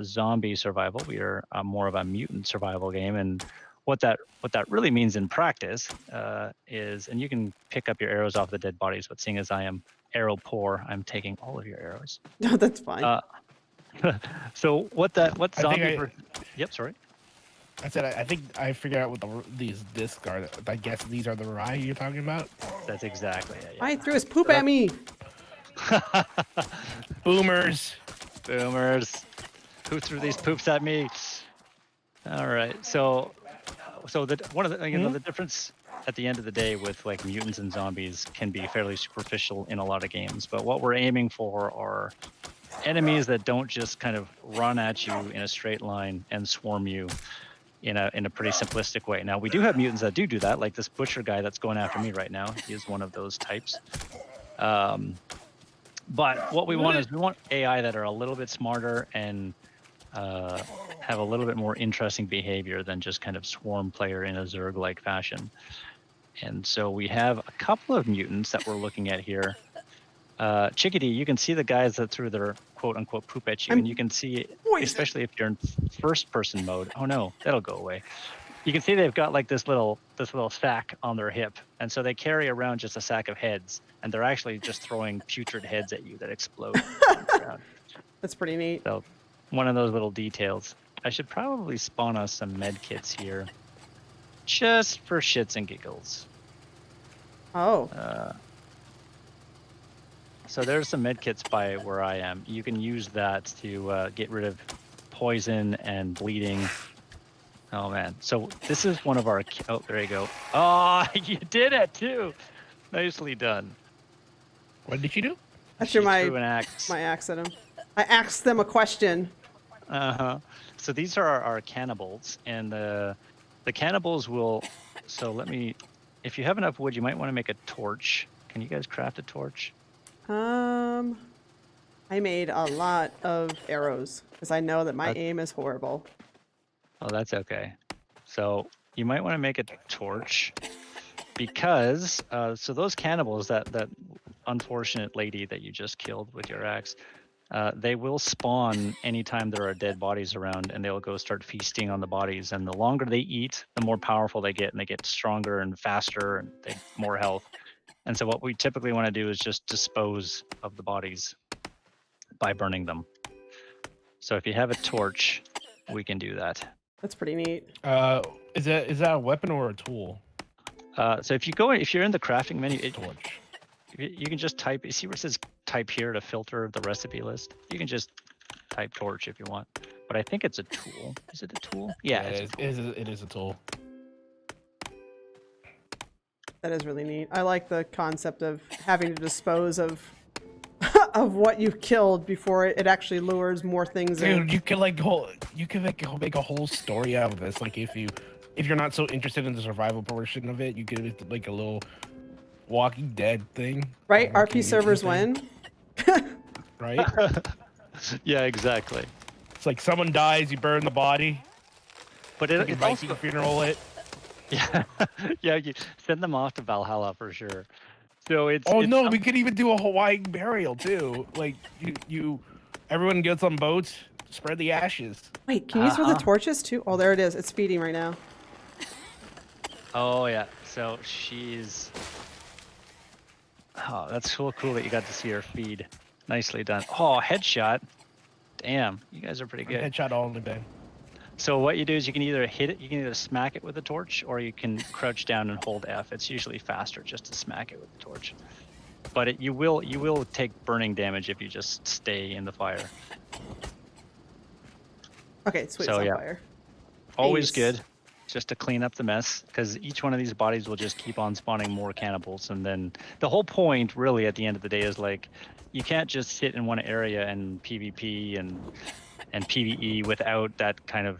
zombie survival. We are more of a mutant survival game, and what that really means in practice is, and you can pick up your arrows off the dead bodies, but seeing as I am arrow poor, I'm taking all of your arrows. No, that's fine. So what I think zombie? Yep, sorry. I said I think I figured out what these discs are. I guess these are the rye you're talking about. That's exactly it. I threw his poop at me. Yeah. Boomers. Boomers. Who threw these poops at me? All right. So one of the the difference at the end of the day with like mutants and zombies can be fairly superficial in a lot of games, but what we're aiming for are enemies that don't just kind of run at you in a straight line and swarm you in a pretty simplistic way. Now we do have mutants that do that, like this butcher guy that's going after me right now. He is one of those types. But what we want is we want AI that are a little bit smarter and have a little bit more interesting behavior than just kind of swarm player in a Zerg-like fashion. And so we have a couple of mutants that we're looking at here. Chickadee, you can see the guys that threw their quote-unquote poop at you, and you can see, especially if you're in first-person mode. Oh no, that'll go away. You can see they've got like this little sack on their hip, and so they carry around just a sack of heads, and they're actually just throwing putrid heads at you that explode. on the ground. That's pretty neat. So, one of those little details. I should probably spawn us some med kits here, just for shits and giggles. Oh, So there's some med kits by where I am. You can use that to get rid of poison and bleeding. Oh man, so this is one of our, oh, there you go. Oh, you did it too. Nicely done. What did you do? I threw Threw an axe. my axe at him. I asked them a question. Uh-huh. So these are our cannibals, and the cannibals will, so let me, if you have enough wood, you might want to make a torch. Can you guys craft a torch? I made a lot of arrows because I know that my aim is horrible. Oh, that's okay. So you might want to make a torch because, so those cannibals, that unfortunate lady that you just killed with your axe, they will spawn anytime there are dead bodies around, and they'll go start feasting on the bodies. And the longer they eat, the more powerful they get, and they get stronger and faster, and they have more health. And so what we typically want to do is just dispose of the bodies by burning them. So if you have a torch, we can do that. That's pretty neat. Is that a weapon or a tool? So if you're in the crafting menu, Torch. you can just type. You see where it says type here to filter the recipe list? You can just type torch if you want. But I think it's a tool. Is it a tool? Yeah, it's a tool. It is a tool. That is really neat. I like the concept of having to dispose of of what you killed before it actually lures more things in. Dude, you can make a whole story out of this. Like if you're not so interested in the survival portion of it, you could like a little Walking Dead thing. Right? RP servers win. Right? Yeah, exactly. It's like someone dies, you burn the body. But You it, can it's Viking also, funeral it. yeah, yeah, you send them off to Valhalla for sure. So it's Oh it's no, some- we could even do a Hawaiian burial too. Like everyone gets on boats, spread the ashes. Wait, can you throw the torches too? Oh, there it is. It's feeding right now. Oh yeah, so she's. Oh, that's so cool that you got to see her feed. Nicely done. Oh, headshot. Damn, you guys are pretty good. Headshot all in the day. So what you do is you can either hit it, you can either smack it with a torch, or you can crouch down and hold F. It's usually faster just to smack it with the torch. But you will take burning damage if you just stay in the fire. Okay, sweet. So, It's on yeah. fire. Always Ace. good, just to clean up the mess, because each one of these bodies will just keep on spawning more cannibals. And then the whole point, really, at the end of the day, is like you can't just sit in one area and PvP and PvE without that kind of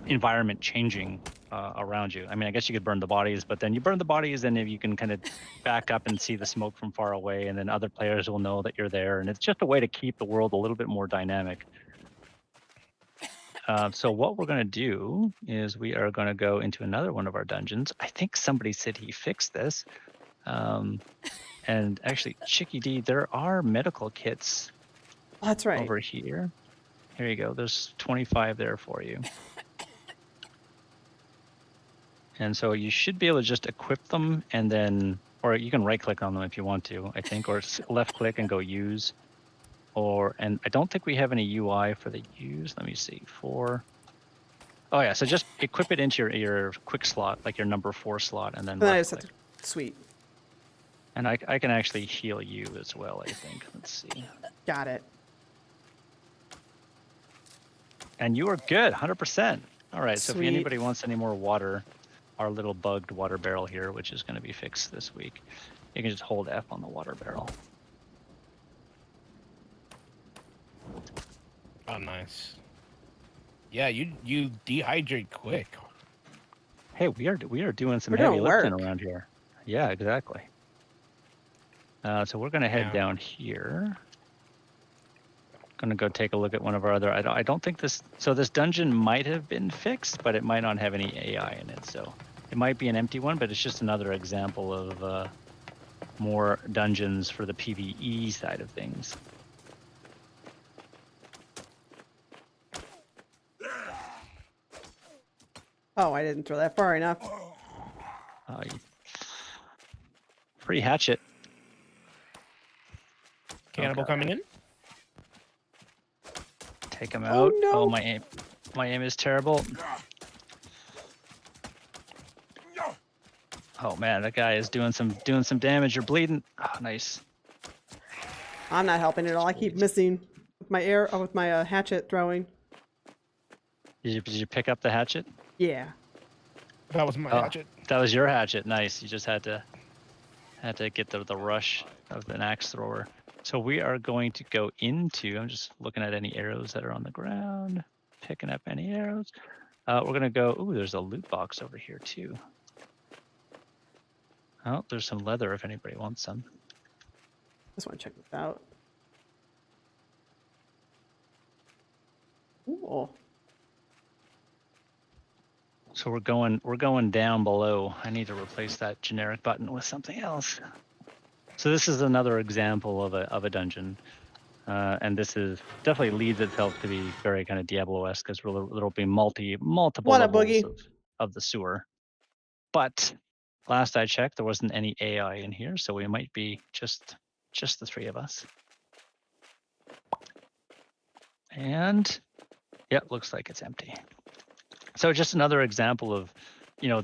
environment changing around you. I mean, I guess you could burn the bodies, but then you burn the bodies, and if you can kind of back up and see the smoke from far away, and then other players will know that you're there, and it's just a way to keep the world a little bit more dynamic. So what we're going to do is we are going to go into another one of our dungeons. I think somebody said he fixed this. And actually, Chicky D, there are medical kits Oh, that's right. over here. Here you go. There's 25 there for you. And so you should be able to just equip them and then, or you can right click on them if you want to, I think, or left click and go use. And I don't think we have any UI for the use. Let me see, 4. Oh yeah, so just equip it into your quick slot, like your number 4 slot, and then And then I left just have click. to, sweet. And I can actually heal you as well, I think. Let's see. Got it. And you are good, 100%. All right, so if Sweet. anybody wants any more water, our little bugged water barrel here, which is going to be fixed this week, you can just hold F on the water barrel. Oh, nice. Yeah, you dehydrate quick. Hey, we are doing some We're heavy doing lifting work. around here. Yeah, exactly. So we're going to head Yeah. down here. Going to go take a look at one of our other. I don't think this. So this dungeon might have been fixed, but it might not have any AI in it. So it might be an empty one, but it's just another example of more dungeons for the PvE side of things. Oh, I didn't throw that far enough. Free hatchet. Cannibal Okay. coming in. Take him Oh, out. no. Oh, my aim is terrible. Oh man, that guy is doing some damage. You're bleeding. Oh, nice. I'm not helping at all. I keep Sweet. missing with my hatchet throwing. Did you pick up the hatchet? Yeah. That was my Oh. hatchet. That was your hatchet. Nice. You just had to get the rush of an axe thrower. So we are going to go into. I'm just looking at any arrows that are on the ground, picking up any arrows. We're gonna go. Ooh, there's a loot box over here too. Oh, there's some leather if anybody wants some. Just want to check this out. Ooh. So we're going down below. I need to replace that generic button with something else. So this is another example of a dungeon, and this is definitely leads itself to be very kind of Diablo-esque because there'll be multiple What up, levels Boogie? of the sewer. But last I checked, there wasn't any AI in here, so we might be just the 3 of us. And yeah, looks like it's empty. So just another example of,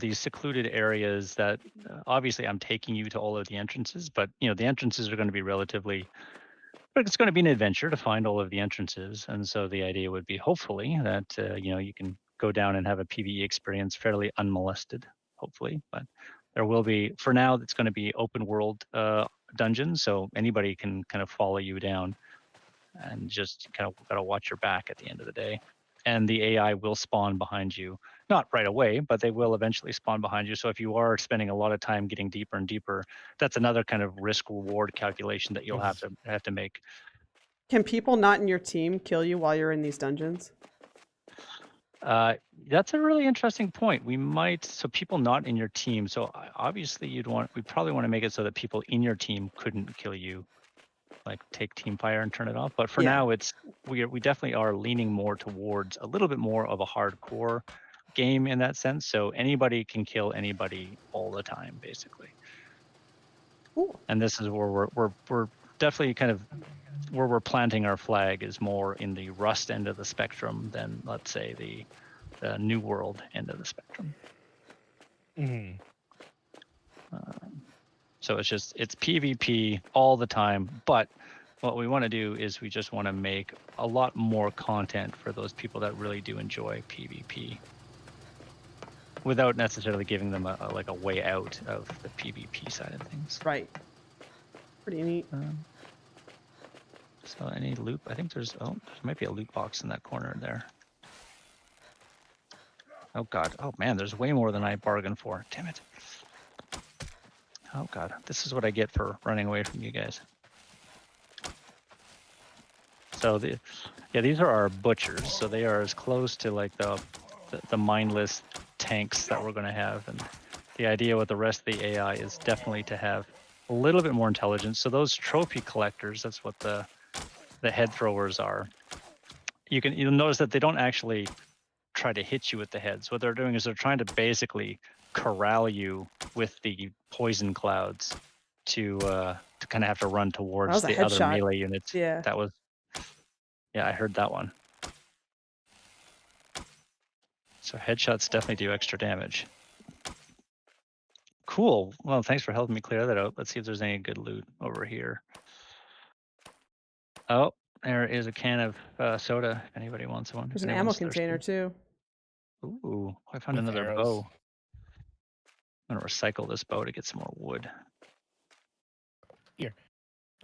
these secluded areas that obviously I'm taking you to all of the entrances, but the entrances are going to be but it's going to be an adventure to find all of the entrances. And so the idea would be hopefully that, you can go down and have a PvE experience fairly unmolested, hopefully. But there will be, for now, it's going to be open world dungeons. So anybody can kind of follow you down and just kind of got to watch your back at the end of the day. And the AI will spawn behind you, not right away, but they will eventually spawn behind you. So if you are spending a lot of time getting deeper and deeper, that's another kind of risk reward calculation that you'll have to make. Can people not in your team kill you while you're in these dungeons? That's a really interesting point. So people not in your team. So obviously we'd probably want to make it so that people in your team couldn't kill you, like take team fire and turn it off. But for Yeah. now, we definitely are leaning more towards a little bit more of a hardcore game in that sense. So anybody can kill anybody all the time, basically. Cool. And this is where we're definitely kind of where we're planting our flag is more in the Rust end of the spectrum than, let's say, the New World end of the spectrum. Mhm. So it's PvP all the time, but what we want to do is we just want to make a lot more content for those people that really do enjoy PvP, without necessarily giving them a way out of the PvP side of things. Right. Pretty neat. So any loot? I think there might be a loot box in that corner there. Oh god. Oh man, there's way more than I bargained for. Damn it. Oh god, this is what I get for running away from you guys. So these are our butchers. So they are as close to like the mindless tanks that we're going to have. And the idea with the rest of the AI is definitely to have a little bit more intelligence. So those trophy collectors, that's what the head throwers are. You'll notice that they don't actually try to hit you with the heads. What they're doing is they're trying to basically corral you with the poison clouds to kind of have to run towards was a the other headshot. melee units. Yeah. That was, yeah, I heard that one. So headshots definitely do extra damage. Cool. Well, thanks for helping me clear that out. Let's see if there's any good loot over here. Oh, there is a can of soda. If anybody wants one. There's if an ammo anyone's container thirsty. too. Ooh, I found With another arrows. bow. I'm gonna recycle this bow to get some more wood.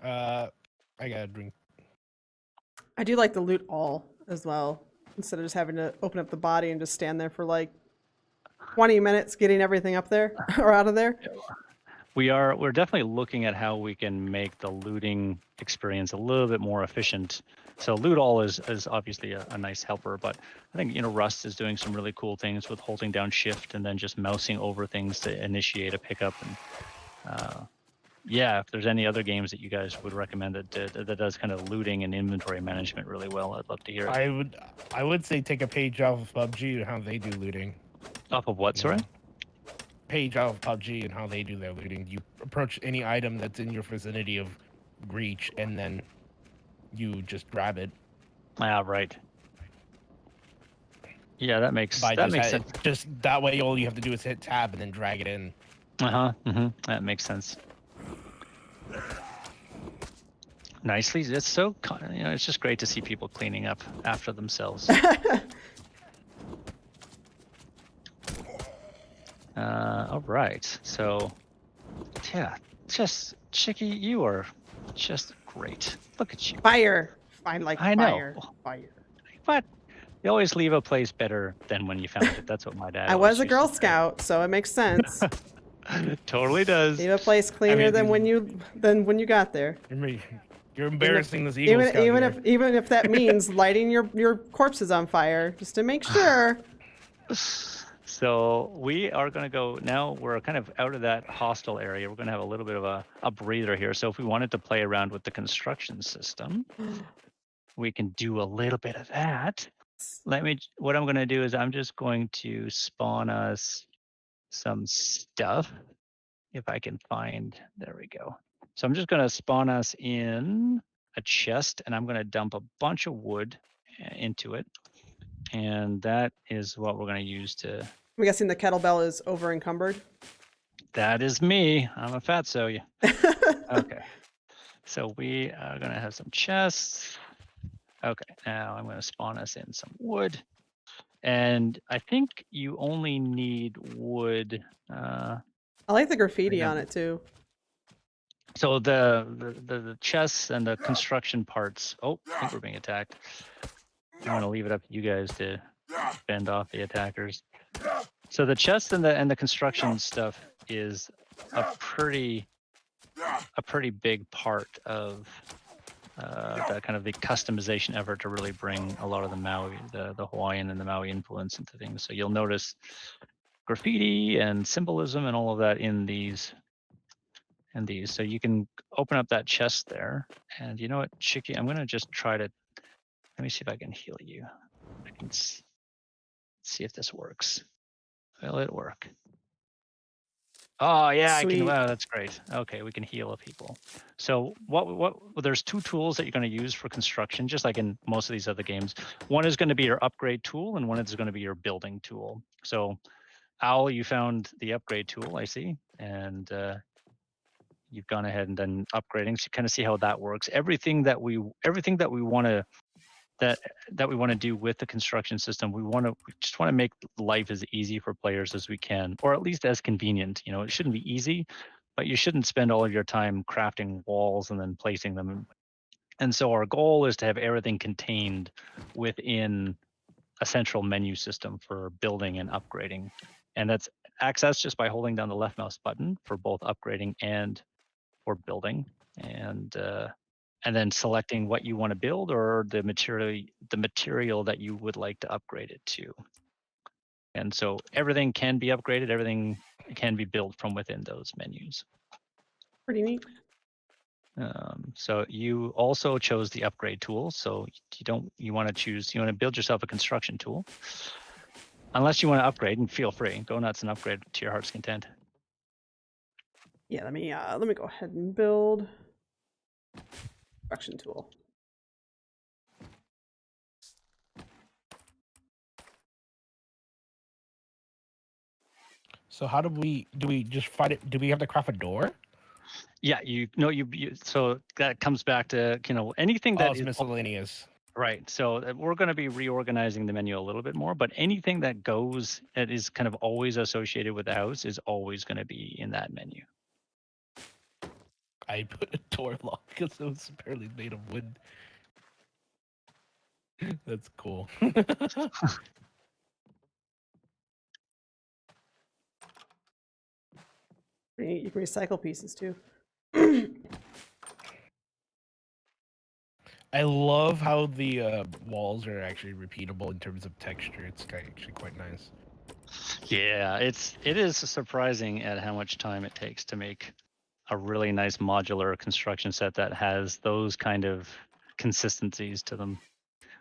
I got a drink. I do like the loot all as well, instead of just having to open up the body and just stand there for like 20 minutes getting everything up there or out of there. We're definitely looking at how we can make the looting experience a little bit more efficient. So loot all is obviously a nice helper, but I think Rust is doing some really cool things with holding down shift and then just mousing over things to initiate a pickup. And yeah, if there's any other games that you guys would recommend that does kind of looting and inventory management really well, I'd love to hear it. I would say take a page off of PUBG and how they do looting. Off of what, you sorry? know? Page off of PUBG and how they do their looting. You approach any item that's in your vicinity of reach, and then you just grab it. Ah, right. Yeah, that makes sense. Just that way, all you have to do is hit tab and then drag it in. That makes sense. Nicely. It's so it's just great to see people cleaning up after themselves. All right. So, yeah, just Chicky, you are just great. Look at you. Fire. Find like I know. fire. Fire. But you always leave a place better than when you found it. That's what my dad. I always was a used to Girl say. Scout, so it makes sense. Totally does. Leave a place cleaner than when you got there. You're embarrassing this Eagle Scout Even if that means lighting your corpses on fire, just to make sure. So we are going to go now. We're kind of out of that hostile area. We're going to have a little bit of a breather here. So if we wanted to play around with the construction system, we can do a little bit of that. What I'm going to do is I'm just going to spawn us some stuff. If I can find, there we go. So I'm just going to spawn us in a chest, and I'm going to dump a bunch of wood into it. And that is what we're going to use to... I'm guessing the kettlebell is over encumbered. That is me. I'm a fatso. Okay. So we are going to have some chests. Okay, now I'm going to spawn us in some wood. And I think you only need wood. I like the graffiti on it too. So the chests and the construction parts. Oh, I think we're being attacked. I'm going to leave it up to you guys to fend off the attackers. So the chests and the construction stuff is a pretty big part of that kind of the customization effort to really bring a lot of the Maui, the Hawaiian and the Maui influence into things. So you'll notice graffiti and symbolism and all of that in these. So you can open up that chest there, and you know what, Chicky, I'm gonna just try to. Let me see if I can heal you. I can see if this works. Will it work? Oh yeah, I Sweet. can. Wow, that's great. Okay, we can heal people. So well, there's two tools that you're going to use for construction, just like in most of these other games. One is going to be your upgrade tool, and one is going to be your building tool. So, Owl, you found the upgrade tool, I see, and you've gone ahead and done upgrading. So you kind of see how that works. Everything that we want to that we want to do with the construction system, we just want to make life as easy for players as we can, or at least as convenient. It shouldn't be easy, but you shouldn't spend all of your time crafting walls and then placing them. And so our goal is to have everything contained within a central menu system for building and upgrading. And that's accessed just by holding down the left mouse button for both upgrading and for building. And and then selecting what you want to build or the material that you would like to upgrade it to. And so everything can be upgraded, everything can be built from within those menus. Pretty neat. So you also chose the upgrade tool. So you want to build yourself a construction tool. Unless you want to upgrade, and feel free, go nuts and upgrade to your heart's content. Yeah, let me go ahead and build construction tool. So how do we just find it? Do we have to craft a door? Yeah, so that comes back to, anything that It's is miscellaneous. right. So we're going to be reorganizing the menu a little bit more, but anything that is kind of always associated with the house is always going to be in that menu. I put a door lock because it was apparently made of wood. That's cool. You can recycle pieces too. I love how the walls are actually repeatable in terms of texture. It's actually quite nice. Yeah, it is surprising at how much time it takes to make a really nice modular construction set that has those kind of consistencies to them.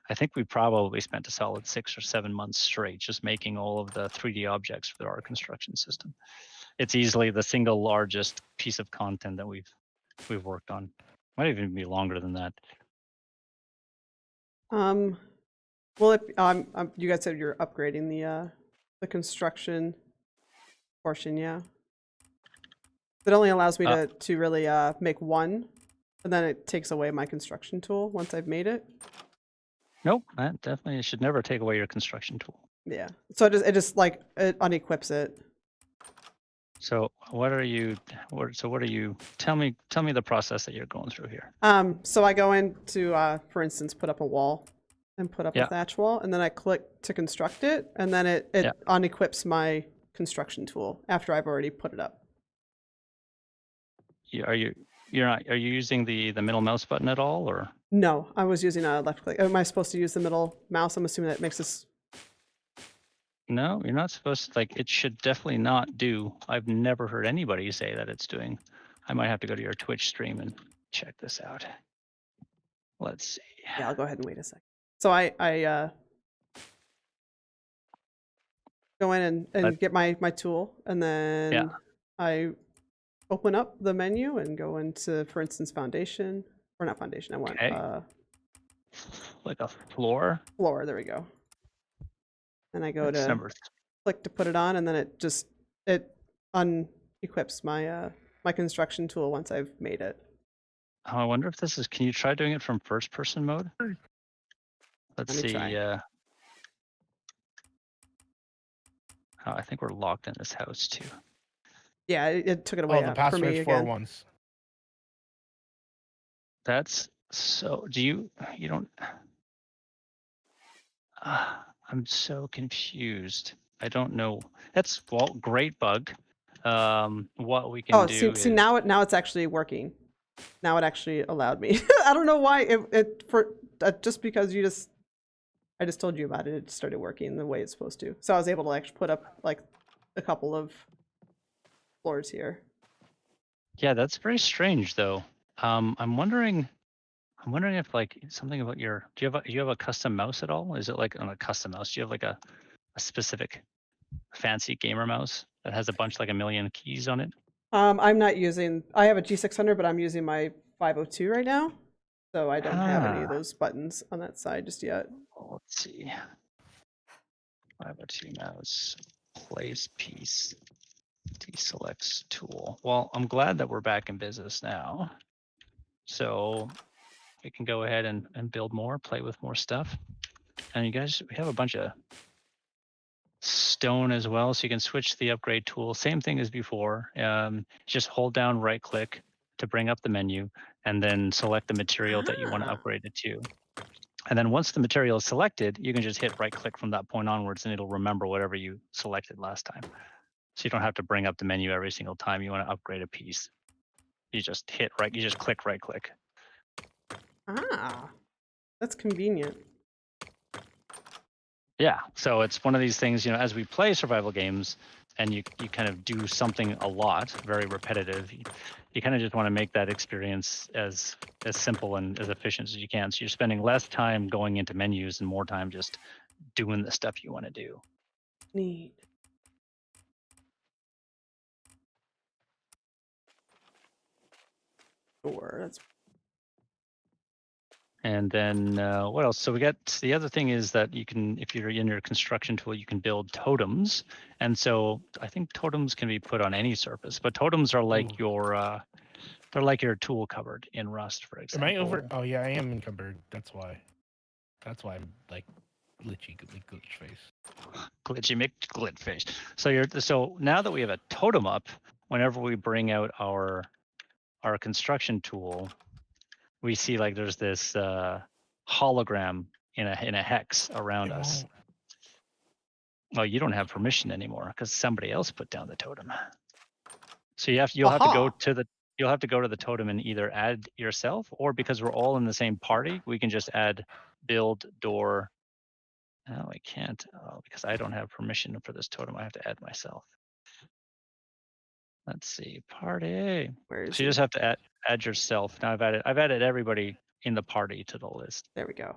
I think we probably spent a solid 6 or 7 months straight just making all of the 3D objects for our construction system. It's easily the single largest piece of content that we've worked on. Might even be longer than that. Well, you guys said you're upgrading the construction portion, yeah. It only allows me to really make one, and then it takes away my construction tool once I've made it. Nope, that definitely should never take away your construction tool. Yeah. So it just like it unequips it. So what are you? Tell me the process that you're going through here. So I go into, for instance, put up a wall, and put up a thatch wall, and then I click to construct it, and then it unequips my construction tool after I've already put it up. Are you using the middle mouse button at all, or? No, I was using a left click. Am I supposed to use the middle mouse? I'm assuming that makes this. No, you're not supposed to. It should definitely not do. I've never heard anybody say that it's doing. I might have to go to your Twitch stream and check this out. Let's see. Yeah, I'll go ahead and wait a second. So I go in and get my tool, and then I open up the menu and go into, for instance, foundation, or not foundation. I want like a floor. Floor. There we go. And I go to click to put it on, and then it unequips my my construction tool once I've made it. Oh, I wonder if this is. Can you try doing it from first person mode? Let's see. Oh, I think we're locked in this house too. Yeah, it took it away the password for me is again. 4-1s. That's so. You don't. I'm so confused. I don't know. That's great bug. What we can do. See now it's actually working. Now it actually allowed me. I don't know why just because I just told you about it. It started working the way it's supposed to. So I was able to actually put up like a couple of floors here. Yeah, that's very strange though. I'm wondering if like something about do you have a custom mouse at all? Is it like on a custom mouse? Do you have like a specific fancy gamer mouse that has a bunch, like a million keys on it? I'm not using. I have a G600, but I'm using my 502 right now, so I don't have any of those buttons on that side just yet. Let's see. 502 mouse, place piece, deselects tool. Well, I'm glad that we're back in business now, so we can go ahead and build more, play with more stuff. And you guys, we have a bunch of stone as well, so you can switch the upgrade tool. Same thing as before. Just hold down right click to bring up the menu, and then select the material that you want to upgrade it to. And then once the material is selected, you can just hit right click from that point onwards, and it'll remember whatever you selected last time. So you don't have to bring up the menu every single time you want to upgrade a piece. You just click right click. Ah, that's convenient. Yeah, so it's one of these things, you know, as we play survival games and you kind of do something a lot, very repetitive, you kind of just want to make that experience as simple and as efficient as you can. So you're spending less time going into menus and more time just doing the stuff you want to do. Neat. Sure, that's And then what else? So we got the other thing is that you can, if you're in your construction tool, you can build totems. And so I think totems can be put on any surface, but totems are like your they're like your tool cupboard in Rust, for Am example. I over? Oh yeah, I am encumbered. That's why. That's why I'm like glitchy glitch face. Glitchy McGlitfish. So now that we have a totem up, whenever we bring out our construction tool, we see like there's this hologram in a hex around It us. won't- Well, you don't have permission anymore because somebody else put down the totem. So you'll have to go Aha. to the totem and either add yourself, or because we're all in the same party, we can just add build door. No, I can't because I don't have permission for this totem. I have to add myself. Let's see, party. where is So you just he? have to add yourself. Now I've added everybody in the party to the list. There we go.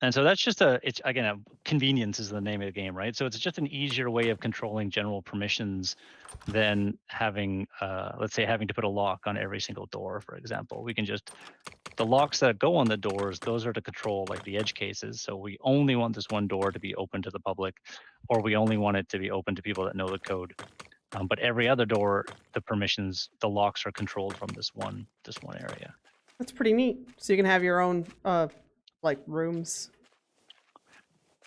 And so that's just it's again, convenience is the name of the game, right? So it's just an easier way of controlling general permissions than having, let's say, having to put a lock on every single door, for example. We can just, the locks that go on the doors, those are to control like the edge cases. So we only want this one door to be open to the public, or we only want it to be open to people that know the code. But every other door, the permissions, the locks are controlled from this one area. That's pretty neat. So you can have your own like rooms.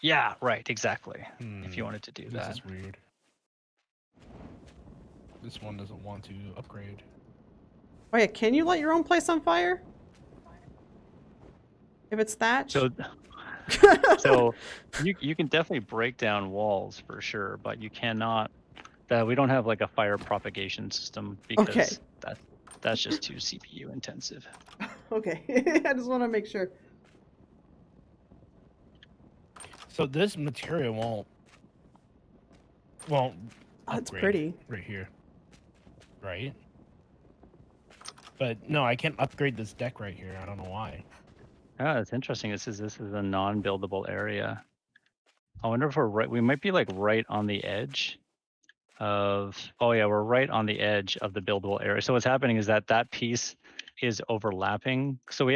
Yeah, right, exactly. If you wanted to do This that. is weird. This one doesn't want to upgrade. Oh yeah, can you light your own place on fire? If it's thatch? So you can definitely break down walls for sure, but you cannot. We don't have like a fire propagation system because that's just too CPU intensive. Okay, I just want to make sure. So this material won't Oh, it's upgrade pretty. right here, right? But no, I can't upgrade this deck right here. I don't know why. Ah, it's interesting. This is a non-buildable area. I wonder if we're right. We might be like right on the edge of. Oh yeah, we're right on the edge of the buildable area. So what's happening is that piece is overlapping. So we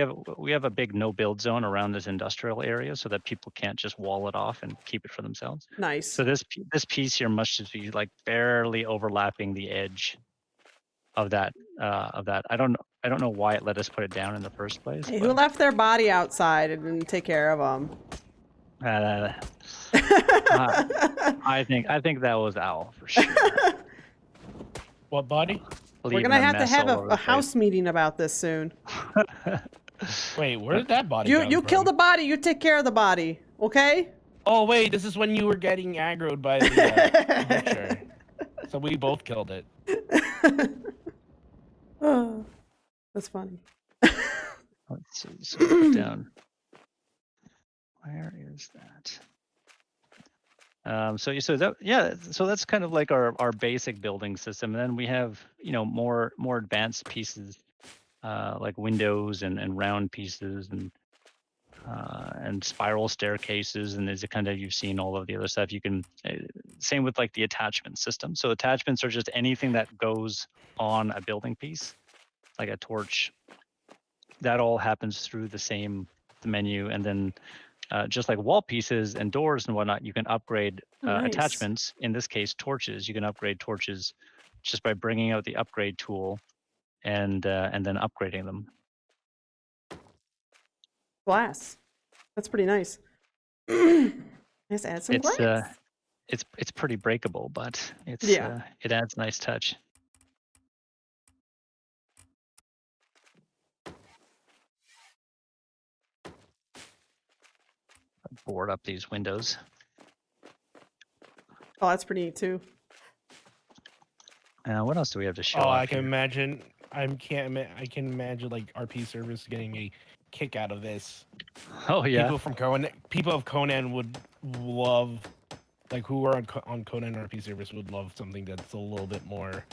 have a big no build zone around this industrial area, so that people can't just wall it off and keep it for themselves. Nice. So this piece here must just be like barely overlapping the edge of that. I don't know why it let us put it down in the first place. Hey, who left their body outside and didn't take care of them? I think that was Owl for sure. What body? We're gonna have to have a house meeting about this soon. Wait, where did that body You kill the body. You take care of the body. Okay? Oh wait, this is when you were getting aggroed by the picture. So we both killed it. Oh, that's funny. Let's see. So put down. Where is that? So that's kind of like our basic building system. And then we have more advanced pieces like windows and round pieces and spiral staircases, and there's a kind of, you've seen all of the other stuff. You can same with like the attachment system. So attachments are just anything that goes on a building piece, like a torch. That all happens through the menu, and then just like wall pieces and doors and whatnot, you can upgrade Nice. attachments. In this case, torches. You can upgrade torches just by bringing out the upgrade tool and then upgrading them. Glass. That's pretty nice. Let's add some It's glass. it's pretty breakable, but Yeah. it adds a nice touch. Board up these windows. Oh, that's pretty neat too. What else do we have to show? Oh, off I can here? imagine I can imagine like RP servers getting a kick out of this. Oh yeah. People of Conan would love, like who are on Conan RP servers would love something that's a little bit more.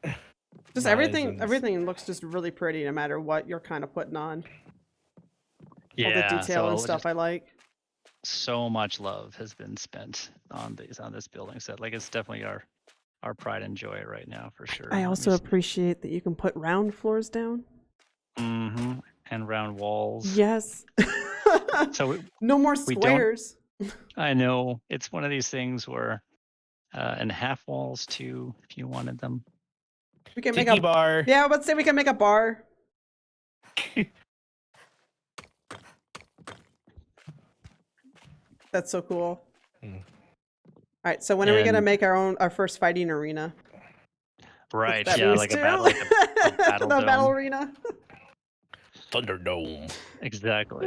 Just not as everything. in- Everything looks just really pretty, no matter what you're kind of putting on. Yeah. All the detail and so stuff just I like. so much love has been spent on this building set. Like it's definitely our pride and joy right now for sure. I also appreciate that you can put round floors down. Mm-hmm. And round walls. Yes. So no more we don't- squares. I know it's one of these things where, and half walls too, if you wanted them. We can make Tiki a bar. Yeah, let's say we can make a bar. That's so cool. Hmm. All right, so when are we gonna And- make our first fighting arena? Right. That Yeah, means like a too. battle, like a battle the battle dome. arena. Thunderdome. Exactly.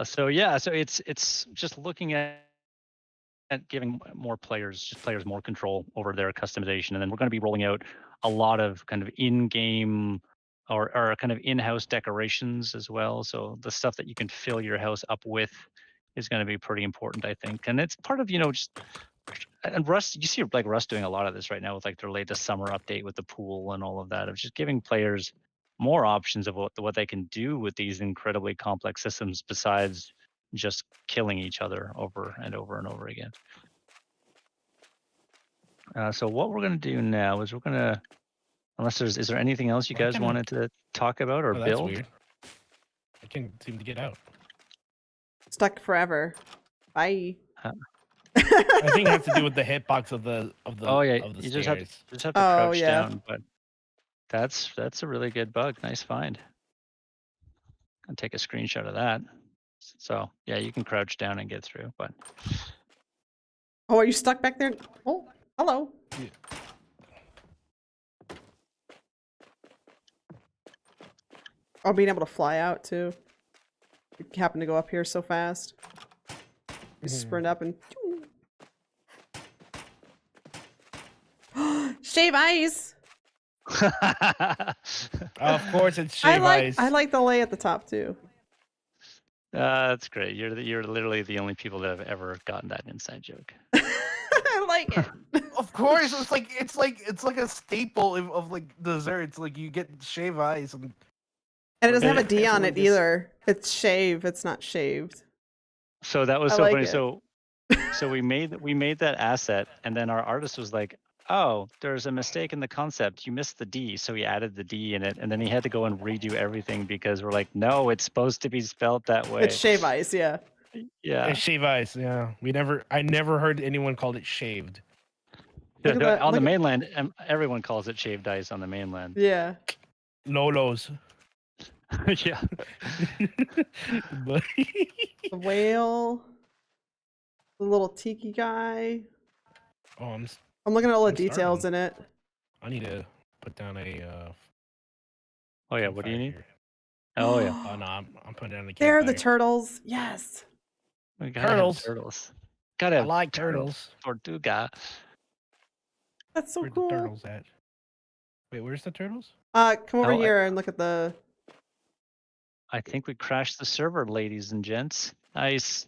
So yeah, so it's just looking at giving players more control over their customization, and then we're going to be rolling out a lot of kind of in-game or kind of in-house decorations as well. So the stuff that you can fill your house up with is going to be pretty important, I think, and it's part of just. And Rust, you see like Rust doing a lot of this right now with like their latest summer update with the pool and all of that, of just giving players more options of what they can do with these incredibly complex systems besides just killing each other over and over and over again. So what we're going to do now is we're going to, is there anything else you Why guys can't I- wanted to talk about or Oh, that's build? weird. I can't seem to get out. Stuck forever. Bye. I think it has to do with the hitbox of the Oh yeah, of the you stairs. just have to Oh, crouch yeah. down, but that's a really good bug. Nice find. I'll take a screenshot of that. So yeah, you can crouch down and get through, but Oh, are you stuck back there? Oh, hello. Yeah. Oh, being able to fly out too. You happen to go up here so fast. You sprint up and. Shave ice. Of course, it's shave ice. I like the lay at the top too. That's great. You're literally the only people that have ever gotten that inside joke. I like it. Of course, it's like a staple of like desserts. Like you get shave ice and And it doesn't have a Everyone D on it gets- either. It's shave. It's not shaved. So that was I so like funny. it. So we made that asset, and then our artist was like, "Oh, there's a mistake in the concept. You missed the D." So he added the D in it, and then he had to go and redo everything because we're like, "No, it's supposed to be spelled that way." It's shave ice, yeah. Yeah. it's shave ice. Yeah, I never heard anyone called it shaved. Look at that, On the look at- mainland, everyone calls it shaved ice on the mainland. Yeah. Lolos. Yeah. But The whale. The little tiki guy. oh, I'm looking at all the I'm details starving. in it. I need to put down a. Oh yeah. What do you campfire need? here. Oh yeah. Oh no, I'm putting down a. There are the campfire. turtles. Yes. We gotta have Turtles. turtles. Gotta I have like turtles. Tortuga. That's so Where's cool. the turtles at? Wait, where's the turtles? Come over Oh, I- here and look at the. I think we crashed the server, ladies and gents. Nice.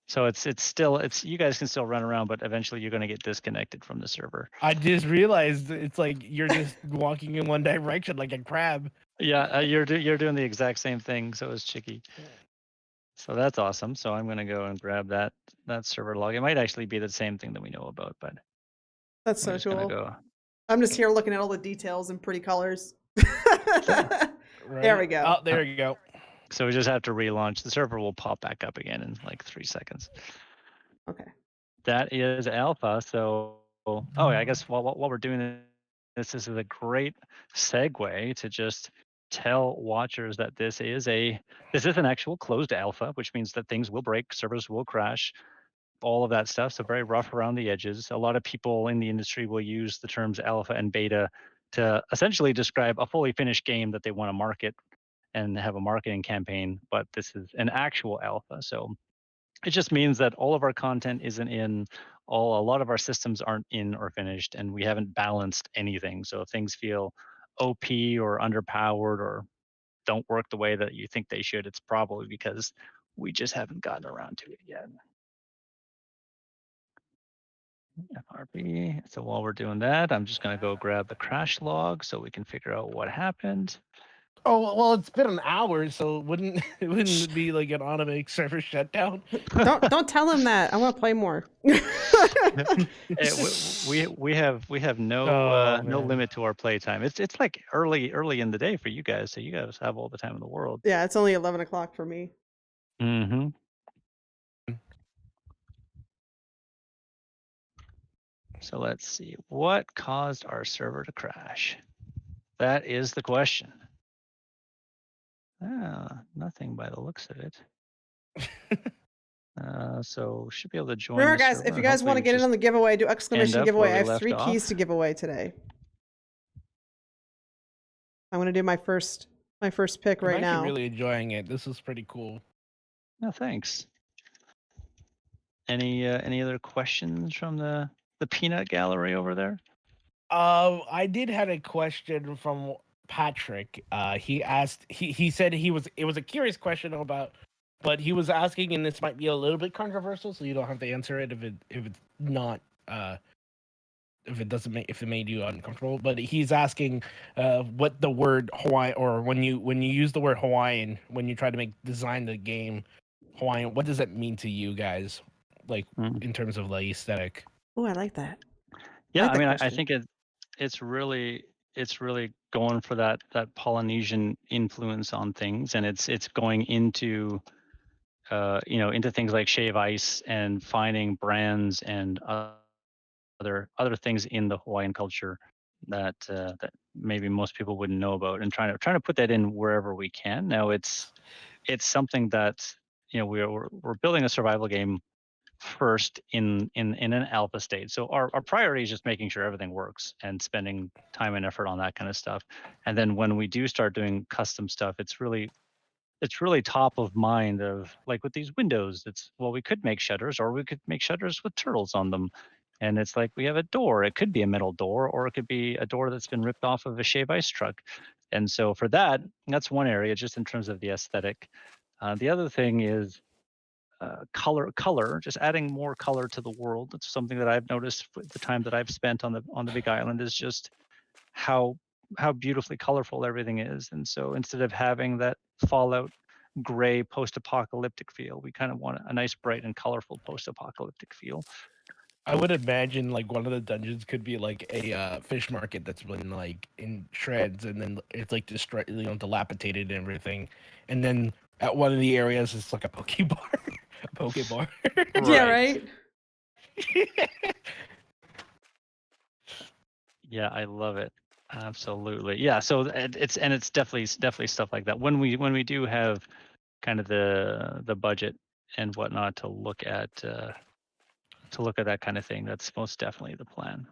So it's still you guys can still run around, but eventually you're gonna get disconnected from the server. I just realized it's like you're just walking in one direction like a crab. Yeah, you're doing the exact same thing. So is Chicky. So that's awesome. So I'm gonna go and grab that server log. It might actually be the same thing that we know about, but That's we're so just gonna cool. go. I'm just here looking at all the details in pretty colors. Right? There we go. Oh, there you go. So we just have to relaunch. The server will pop back up again in like 3 seconds. Okay. That is alpha. So oh yeah, I guess while we're doing this is a great segue to just tell watchers that this is an actual closed alpha, which means that things will break, servers will crash, all of that stuff. So very rough around the edges. A lot of people in the industry will use the terms alpha and beta to essentially describe a fully finished game that they want to market and have a marketing campaign, but this is an actual alpha. So it just means that all of our content isn't in a lot of our systems aren't in or finished, and we haven't balanced anything. So if things feel OP or underpowered or don't work the way that you think they should, it's probably because we just haven't gotten around to it yet. FRB. So while we're doing that, I'm just going to go grab the crash log so we can figure out what happened. Oh well, it's been an hour, so it wouldn't be like an automatic server shutdown? Don't tell him that. I want to play more. We have no Oh, no man. limit to our playtime. It's like early in the day for you guys, so you guys have all the time in the world. Yeah, it's only 11 o'clock for me. Mm-hmm. So let's see, what caused our server to crash? That is the question. Nothing by the looks of it. So should be able to join. Remember, the guys, server if you and guys want to hopefully get in just on the giveaway, do end exclamation up giveaway. where I we have 3 left keys off. to give away today. I'm going to do my first pick right I'm now. actually really enjoying it. This is pretty cool. No, thanks. Any other questions from the peanut gallery over there? I did have a question from Patrick. He asked. He said it was a curious question about, but he was asking, and this might be a little bit controversial, so you don't have to answer it if it's not if it made you uncomfortable. But he's asking what the word Hawaii, or when you use the word Hawaiian when you try to design the game Hawaiian, what does that mean to you guys? Like in terms of the aesthetic. Oh, I like that. Yeah, like I that mean, I question. think it's really going for that Polynesian influence on things, and it's going into into things like Shave Ice and finding brands and other things in the Hawaiian culture that that maybe most people wouldn't know about, and trying to put that in wherever we can. Now it's something that we're building a survival game first in an alpha state. So our priority is just making sure everything works and spending time and effort on that kind of stuff. And then when we do start doing custom stuff, it's really top of mind of like with these windows, we could make shutters, or we could make shutters with turtles on them. And it's like we have a door. It could be a metal door, or it could be a door that's been ripped off of a Shave Ice truck. And so for that's one area, just in terms of the aesthetic. The other thing is color, just adding more color to the world. That's something that I've noticed with the time that I've spent on the Big Island, is just how beautifully colorful everything is. And so instead of having that Fallout gray post-apocalyptic feel, we kind of want a nice bright and colorful post-apocalyptic feel. I would imagine like one of the dungeons could be like a fish market that's been like in shreds, and then it's like destroyed, dilapidated and everything. And then at one of the areas, it's like a Pokebar. A Pokebar. Yeah, right. Yeah, I love it. Absolutely. Yeah. So it's definitely stuff like that. When we do have kind of the budget and whatnot to look at that kind of thing, that's most definitely the plan.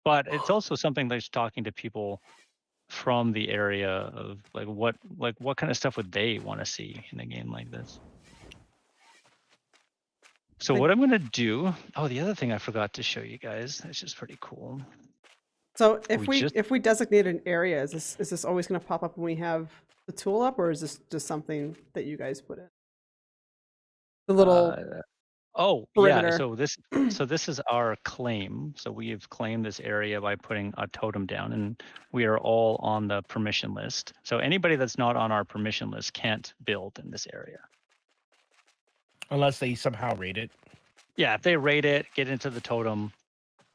But it's also something that's talking to people from the area of what kind of stuff would they want to see in a game like this. So what I'm going to do, the other thing I forgot to show you guys, it's just pretty cool. So if we designate an area, is this always going to pop up when we have the tool up, or is this just something that you guys put in? The little perimeter. Yeah. So this is our claim. So we have claimed this area by putting a totem down, and we are all on the permission list. So anybody that's not on our permission list can't build in this area. Unless they somehow raid it. Yeah, if they raid it, get into the totem.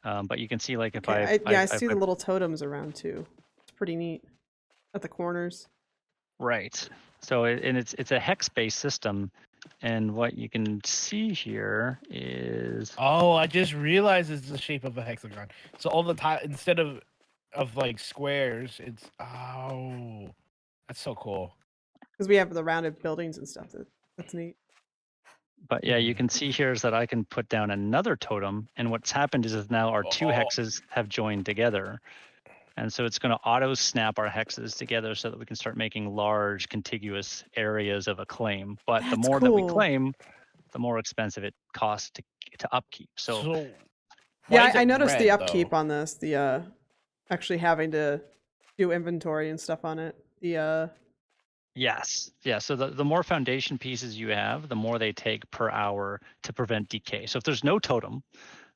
But you can see like if I see the little totems around too. It's pretty neat at the corners. Right. So it's a hex-based system, and what you can see here is I just realized it's the shape of a hexagon. So all the time, instead of like squares, it's that's so cool. Because we have the rounded buildings and stuff. That's neat. But yeah, you can see here is that I can put down another totem, and what's happened is now our two hexes have joined together. And so it's going to auto snap our hexes together so that we can start making large contiguous areas of a claim. But the more that we claim, the more expensive it costs to upkeep. So why Yeah, is I it noticed the red, upkeep though? on this. The actually having to do inventory and stuff on it. The yes, yeah. So the more foundation pieces you have, the more they take per hour to prevent decay. So if there's no totem,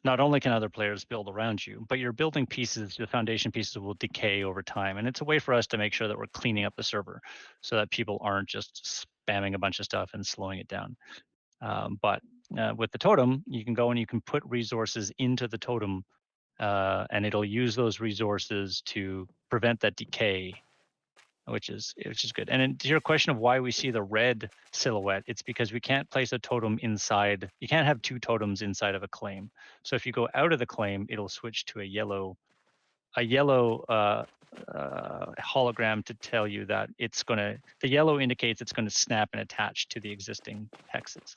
not only can other players build around you, but your building pieces, the foundation pieces will decay over time. And it's a way for us to make sure that we're cleaning up the server so that people aren't just spamming a bunch of stuff and slowing it down. But with the totem, you can go and you can put resources into the totem and it'll use those resources to prevent that decay, which is good. And then to your question of why we see the red silhouette, it's because we can't place a totem inside. You can't have 2 totems inside of a claim. So if you go out of the claim, it'll switch to a yellow hologram to tell you that the yellow indicates it's gonna snap and attach to the existing hexes.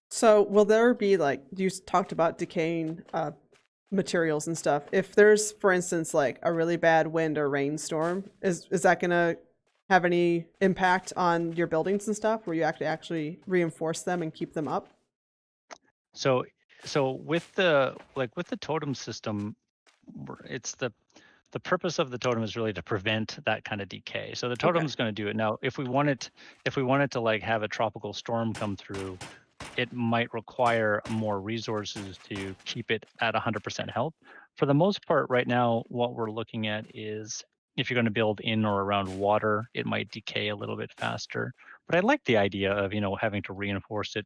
So will there be like you talked about decaying materials and stuff? If there's, for instance, like a really bad wind or rainstorm, is that gonna have any impact on your buildings and stuff where you actually reinforce them and keep them up? So with the totem system, it's the purpose of the totem is really to prevent that kind of decay. So the totem is going to do it. Now, if we wanted to like have a tropical storm come through, it might require more resources to keep it at 100% health. For the most part, right now, what we're looking at is if you're going to build in or around water, it might decay a little bit faster. But I like the idea of having to reinforce it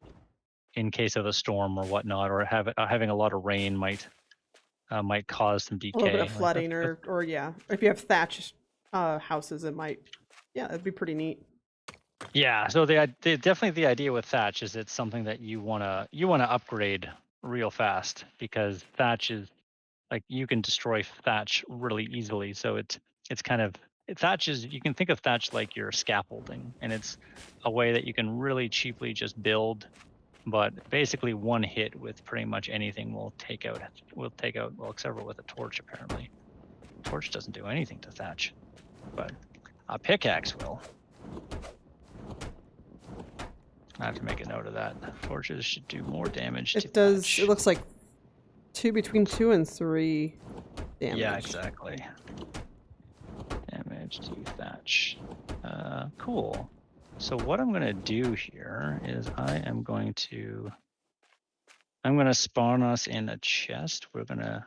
in case of a storm or whatnot, or having a lot of rain might cause some decay. A little bit of Like, flooding or yeah. If you have thatch houses, it might, yeah, that'd be pretty neat. yeah. So definitely the idea with thatch is it's something that you wanna upgrade real fast, because thatch is like you can destroy thatch really easily. So it's kind of thatch is, you can think of thatch like your scaffolding, and it's a way that you can really cheaply just build. But basically, one hit with pretty much anything will take out, well, except for with a torch, apparently. Torch doesn't do anything to thatch, but a pickaxe will. I have to make a note of that. Torches should do more damage to It does. thatch. It looks like between 2 and 3 damage. Yeah, exactly. Damage to thatch. Cool. So what I'm gonna do here is I'm gonna spawn us in a chest. I'm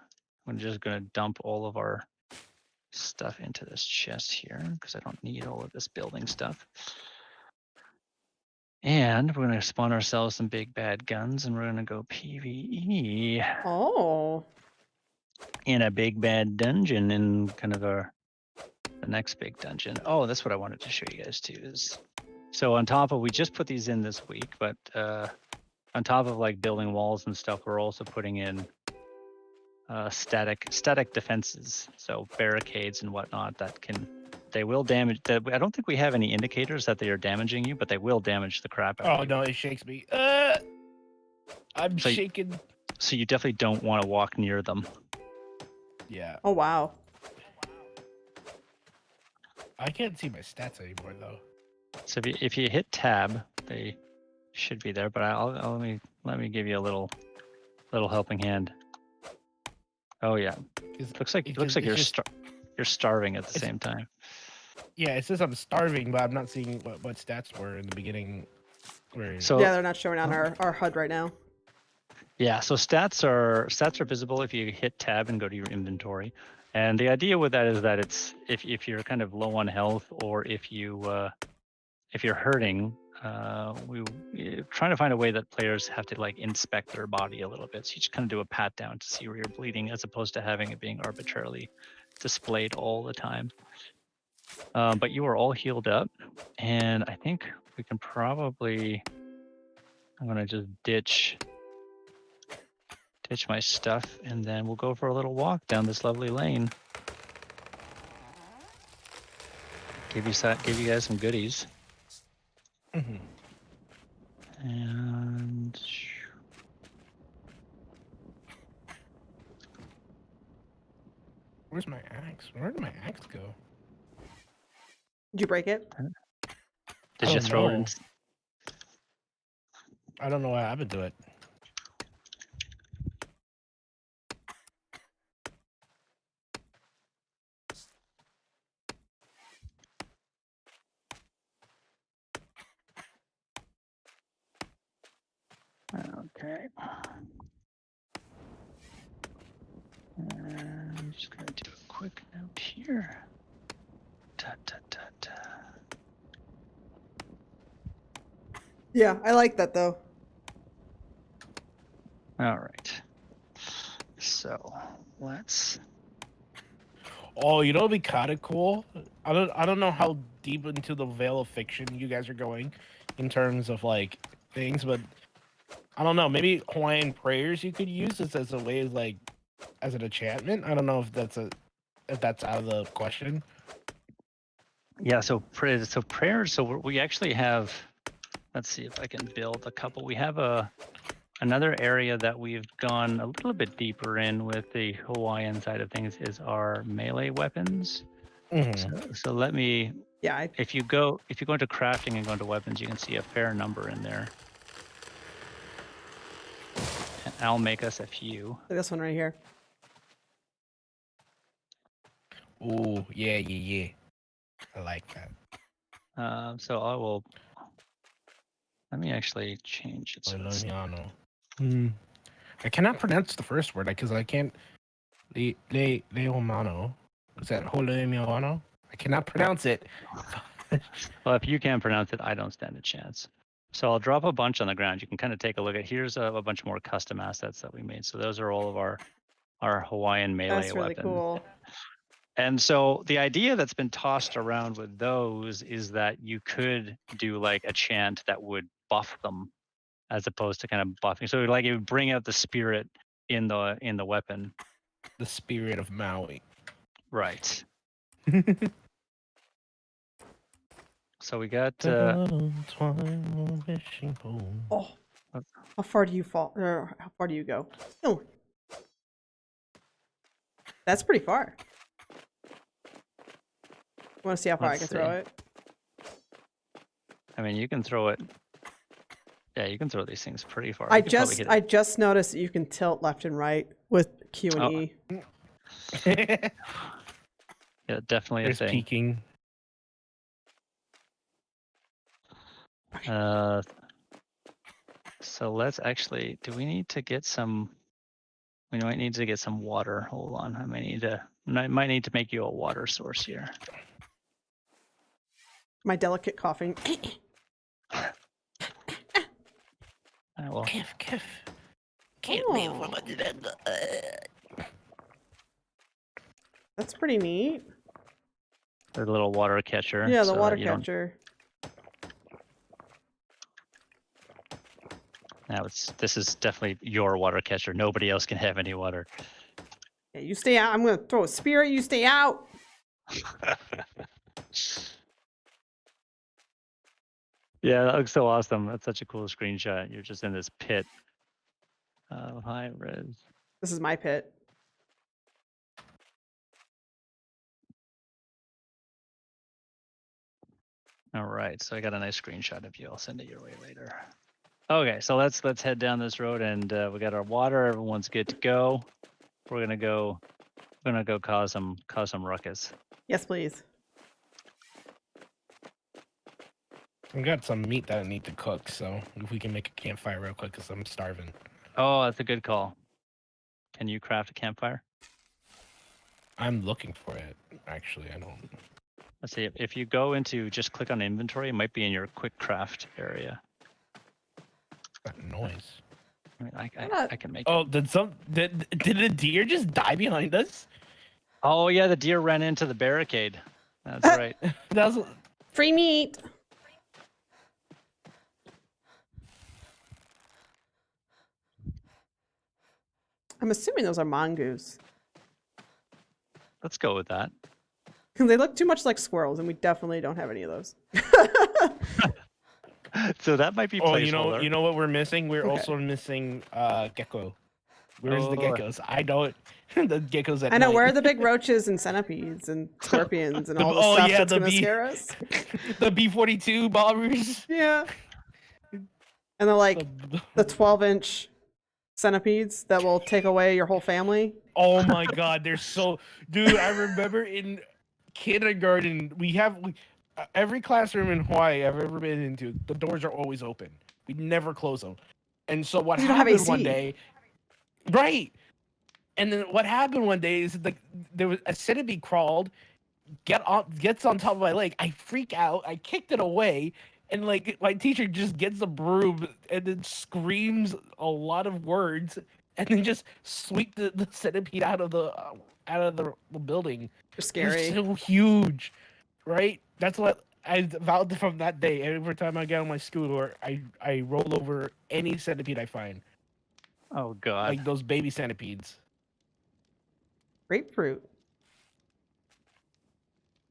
just gonna dump all of our stuff into this chest here because I don't need all of this building stuff. And we're gonna spawn ourselves some big bad guns, and we're gonna go PvE Oh. in a big bad dungeon in kind of the next big dungeon. Oh, that's what I wanted to show you guys too. Is so on top of, we just put these in this week, but on top of like building walls and stuff, we're also putting in static defenses, so barricades and whatnot they will damage. I don't think we have any indicators that they are damaging you, but they will damage the crap out of Oh you. no, it shakes me. I'm So shaking. So you definitely don't want to walk near them. Yeah, Oh wow. I can't see my stats anymore though. So if you hit tab, they should be there. But let me give you a little helping hand. Oh yeah, looks like you're starving at the same time. Yeah, it says I'm starving, but I'm not seeing what stats were in the beginning. So Yeah, they're not showing on our HUD right now. yeah, so stats are visible if you hit tab and go to your inventory. And the idea with that is that it's if you're kind of low on health, or if you're hurting, we're trying to find a way that players have to like inspect their body a little bit. So you just kind of do a pat down to see where you're bleeding, as opposed to having it being arbitrarily displayed all the time. But you are all healed up, and I think we can probably, I'm gonna just ditch my stuff, and then we'll go for a little walk down this lovely lane. Give you guys some goodies. Mhm. And Where's my axe? Where did my axe go? Did you break it? did you throw it in? I don't know what happened to it. Okay. I'm just gonna do a quick note here. Da, da, da, da. Yeah, I like that though. All right. So let's. Oh, you know what'd be kind of cool? I don't know how deep into the veil of fiction you guys are going in terms of like things, but I don't know. Maybe Hawaiian prayers you could use as a way of like as an enchantment. I don't know if that's out of the question. Yeah. So prayers. So we actually have. Let's see if I can build a couple. We have another area that we've gone a little bit deeper in with the Hawaiian side of things is our melee weapons. So let me. Yeah, If you go into crafting and go into weapons, you can see a fair number in there. And I'll make us a few. this one right here. Oh, yeah. I like that. So I will. Let me actually change it. So it's, I cannot pronounce the first word because I can't. Leomano. Is that Holeimiano? I cannot pronounce it. well, if you can't pronounce it, I don't stand a chance. So I'll drop a bunch on the ground. You can kind of take a look at. Here's a bunch more custom assets that we made. So those are all of our Hawaiian melee That's really weapons. cool. And so the idea that's been tossed around with those is that you could do like a chant that would buff them as opposed to kind of buffing. So like it would bring out the spirit in the weapon. The spirit of Maui. Right. So we got Oh, how far do you fall? Or how far do you go? Oh, that's pretty far. Want to see how far Let's I can throw see. it? I mean, you can throw it. Yeah, you can throw these things pretty far. I You could probably just hit I it. just noticed that you can tilt left and right with Q and Oh. E. Yeah, definitely a There's thing. peeking. So let's actually. Do we need to get some? We might need to get some water. Hold on, I might need to make you a water source here. My delicate coughing. Well, Kiff. Oh, that's pretty neat. the little water catcher. Yeah, the so that water you don't- catcher. Now this is definitely your water catcher. Nobody else can have any water. Yeah, you stay out. I'm gonna throw a spear at you. Stay out. Yeah, that looks so awesome. That's such a cool screenshot. You're just in this pit. High res. This is my pit. All right, so I got a nice screenshot of you. I'll send it your way later. Okay, so let's head down this road, and we got our water. Everyone's good to go. We're gonna go cause some ruckus. Yes, please. I got some meat that I need to cook, so if we can make a campfire real quick, because I'm starving. Oh, that's a good call. Can you craft a campfire? I'm looking for it. Actually, I don't. Let's see. If you go into just click on inventory, it might be in your quick craft area. That noise. I mean, I can make. Oh, did the deer just die behind us? Oh yeah, the deer ran into the barricade. That's right. That was. Free meat. I'm assuming those are mongoose. Let's go with that. They look too much like squirrels, and we definitely don't have any of those. So that might be Oh, placeholder. you know what we're missing? We're Okay. also missing gecko. Where's the Oh. geckos? I don't. The geckos at I know, night. where are the big roaches and centipedes and scorpions and all the Oh, stuff yeah, that's the going to bee- scare us? The B-42 bombers. Yeah. And they're like the 12-inch centipedes that will take away your whole family. Oh my god, they're so. Dude, I remember in kindergarten, every classroom in Hawaii I've ever been into, the doors are always open. We never close them. And so what You don't have happened one AC. day, right? And then what happened one day is there was a centipede crawled, gets on top of my leg. I freak out. I kicked it away, and like my teacher just gets a broom and then screams a lot of words, and then just sweep the centipede out of the building. You're It was scary. so huge, right? That's what I vowed from that day. Every time I get on my scooter, I roll over any centipede I find, Oh God. like those baby centipedes. Grapefruit.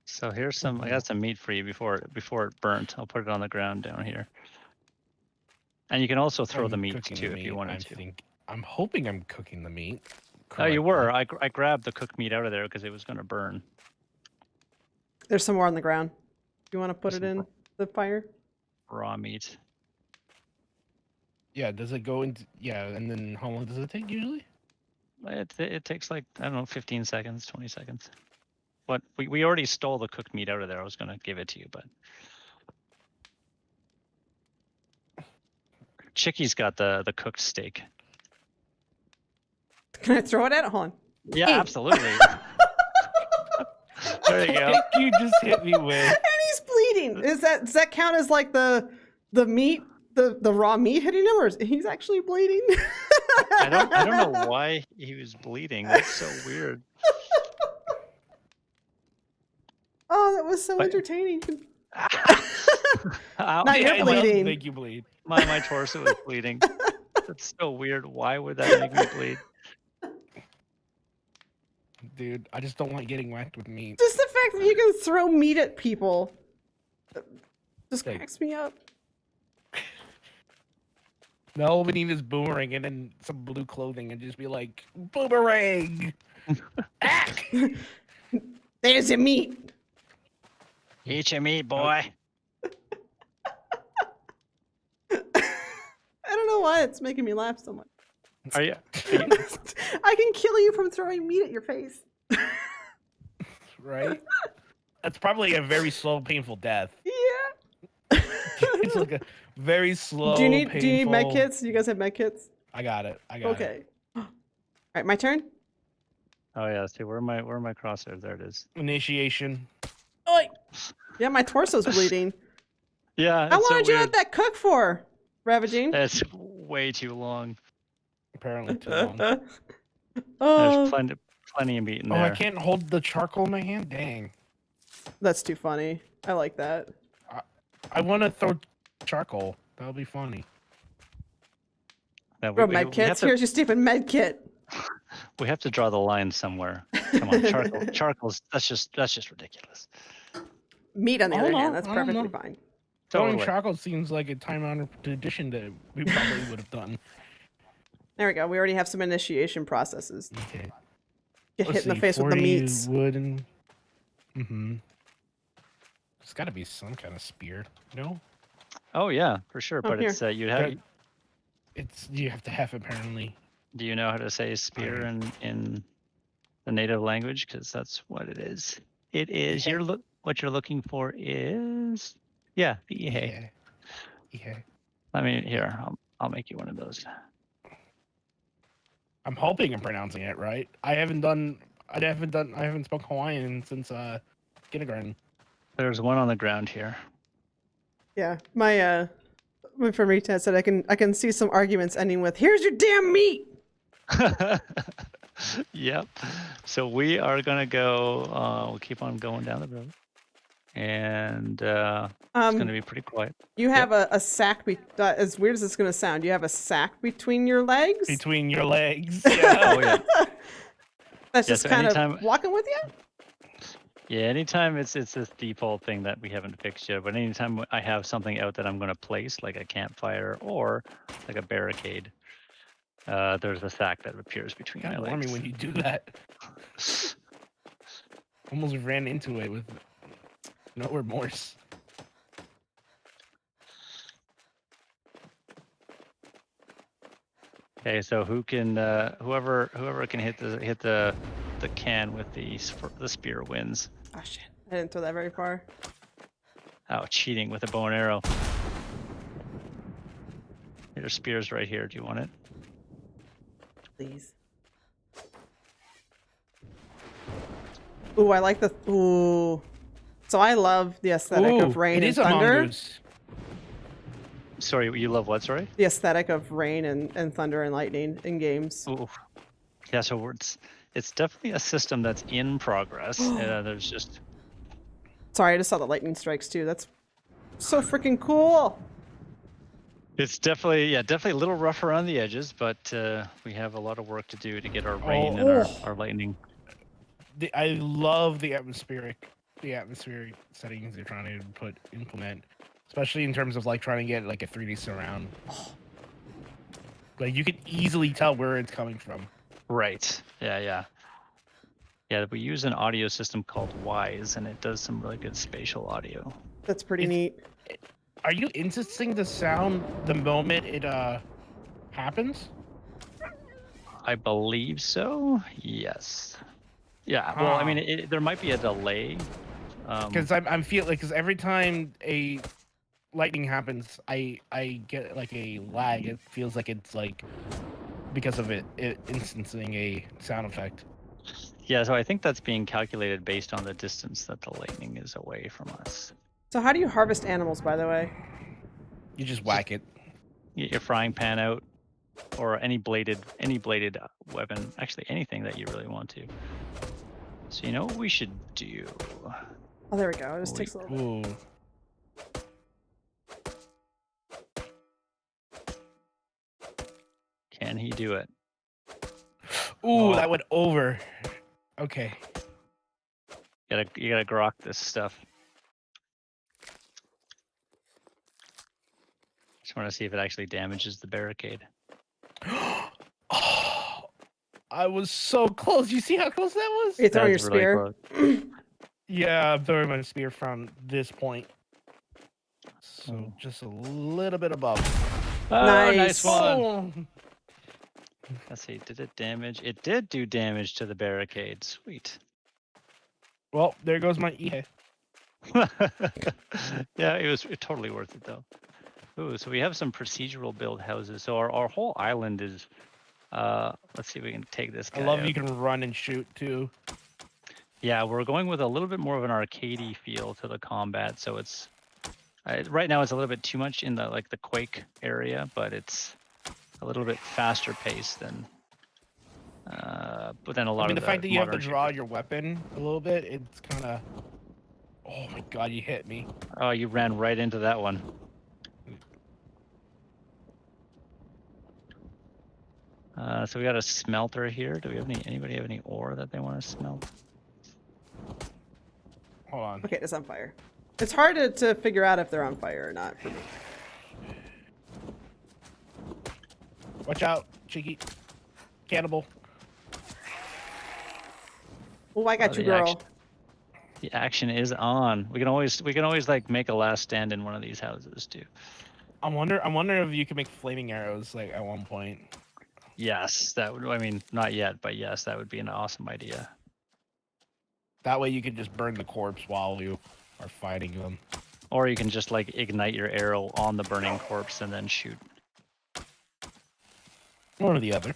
So here's some. I got some meat for you before it burnt. I'll put it on the ground down here. And you can also throw the I'm meat cooking too the if you meat, wanted to. I'm hoping I'm cooking the meat. Oh, you were. correctly. I grabbed the cooked meat out of there because it was going to burn. There's some more on the ground. You want to put There's it some in the fire? Raw meat. Yeah, does it go into? Yeah, and then how long does it take usually? It takes like, I don't know, 15 seconds, 20 seconds. But we already stole the cooked meat out of there. I was going to give it to you, but Chicky's got the cooked steak. Can I throw it at it? Hold on. Yeah, Hey. absolutely. There you go. You just hit me with. And he's bleeding. Does that count as like the meat, the raw meat hitting him, or is he's actually bleeding? I don't know why he was bleeding. That's so weird. Oh, that was so But- entertaining. Ow. Now you're it does bleeding. make you bleed. My torso is bleeding. That's so weird. Why would that make me bleed? Dude, I just don't like getting whacked with meat. Just the fact that you can throw meat at people just Hey. cracks me up. No, we need is boomerang and then some blue clothing and just be like, boomerang! Ack! There's your meat. Eat your meat, boy. I don't know why it's making me laugh so much. Are you? I can kill you from throwing meat at your face. Right? That's probably a very slow, painful death. Yeah. It's like a very slow, do you need painful... med kits? You guys have med kits? I got it. I got it. Okay. All right, my turn. Oh yeah. See, where are my crosshairs? There it is. Initiation. Oi. Yeah, my torso's bleeding. Yeah. How it's long so did you weird. let that cook for, Ravagine? That's way too long. Apparently too long. There's Oh, plenty of meat in Oh, there. I can't hold the charcoal in my hand? Dang. that's too funny. I like that. I want to throw charcoal. That'll be funny. Yeah, Bro, med kits. Here's your stupid med kit. we have to draw the line somewhere. Come on, charcoal's that's just ridiculous. Meat, on the Oh, other no, hand, that's I don't perfectly know. fine. Throwing Totally. charcoal seems like a time-honored tradition that we probably would have done. There we go. We already have some initiation processes. Okay. Get Let's hit in the see, face with the 40 meats. wood and... Mm-hmm. There's got to be some kind of spear. No? Oh yeah, for sure. Oh, But here. it's you have. That- It's you have to have apparently. Do you know how to say spear in the native language? Because that's what it is. It is. Yeah. What you're looking for is yeah. Yeah. Yeah. I mean, here I'll make you one of those. I'm hoping I'm pronouncing it right. I haven't spoken Hawaiian since kindergarten. There's one on the ground here. Yeah, my friend Rita said I can see some arguments ending with "Here's your damn meat." Yep. So we are gonna go. We'll keep on going down the road, and it's gonna be pretty quiet. You have a sack. As weird as it's gonna sound, you have a sack between your legs. Between your legs. Yeah. Oh yeah. That's Yeah, just so kind anytime- of walking with you. Yeah. Anytime it's this default thing that we haven't fixed yet, but anytime I have something out that I'm gonna place, like a campfire or like a barricade, there's a sack that appears between my Kind of warm me legs. when you do that. Almost ran into it with no remorse. Okay, so who can whoever can hit the can with the spear wins. Oh shit! I didn't throw that very far. Oh, cheating with a bow and arrow. Your spear's right here. Do you want it? Please. Ooh, I like the ooh. So I love the aesthetic of Ooh, rain it and is a thunder. mongoose. Sorry, you love what? Sorry. The aesthetic of rain and thunder and lightning in games. Ooh. Yeah. So it's definitely a system that's in progress. There's just Sorry, I just saw the lightning strikes too. That's so freaking cool. it's definitely definitely a little rough around the edges, but we have a lot of work to do to get our rain and our lightning. I love the atmospheric settings they're trying to implement, especially in terms of like trying to get like a 3D surround. Like you can easily tell where it's coming from. Right. Yeah. We use an audio system called Wise, and it does some really good spatial audio. That's pretty It's- neat. Are you instancing the sound the moment it happens? I believe so. Yes. Yeah. Well, I mean, there might be a delay. Because I'm feeling like because every time a lightning happens, I get like a lag. It feels like it's like because of it instancing a sound effect. Yeah. So I think that's being calculated based on the distance that the lightning is away from us. So how do you harvest animals, by the way? You just whack it. Get your frying pan out, or any bladed weapon. Actually, anything that you really want to. So you know what we should do? Oh, there we go. It just takes a little bit. Ooh. Can he do it? Ooh, Oh. that went over. Okay. You gotta grok this stuff. Just want to see if it actually damages the barricade. Oh, I was so close. You see how close that was? You throwing your That's really spear? Yeah, I'm throwing my spear from this point. So Oh. just a little bit above. Oh, nice Nice. one. Oh. Let's see. Did it damage? It did do damage to the barricade. Sweet. Well, there goes my EA. Yeah, it was totally worth it though. Ooh, so we have some procedural build houses. So our whole island is. Let's see if we can take this guy I love out. you can run and shoot too. Yeah, we're going with a little bit more of an arcadey feel to the combat. So it's right now it's a little bit too much in the the Quake area, but it's a little bit faster paced than. But then a lot I mean, of the fact that you have to modern draw shooters- your weapon a little bit, it's kind of. Oh my god, you hit me. Oh, you ran right into that one. So we got a smelter here. Do we have anybody have any ore that they want to smelt? Hold on. Okay, it's on fire. It's hard to figure out if they're on fire or not for me. Watch out, Cheeky. Cannibal. Oh, I got Oh, you, the girl. The action is on. We can always like make a last stand in one of these houses too. I wonder if you can make flaming arrows like at one point. Yes, that would. I mean, not yet, but yes, that would be an awesome idea. That way you can just burn the corpse while you are fighting them. Or you can just like ignite your arrow on the burning corpse and then shoot. One or the other.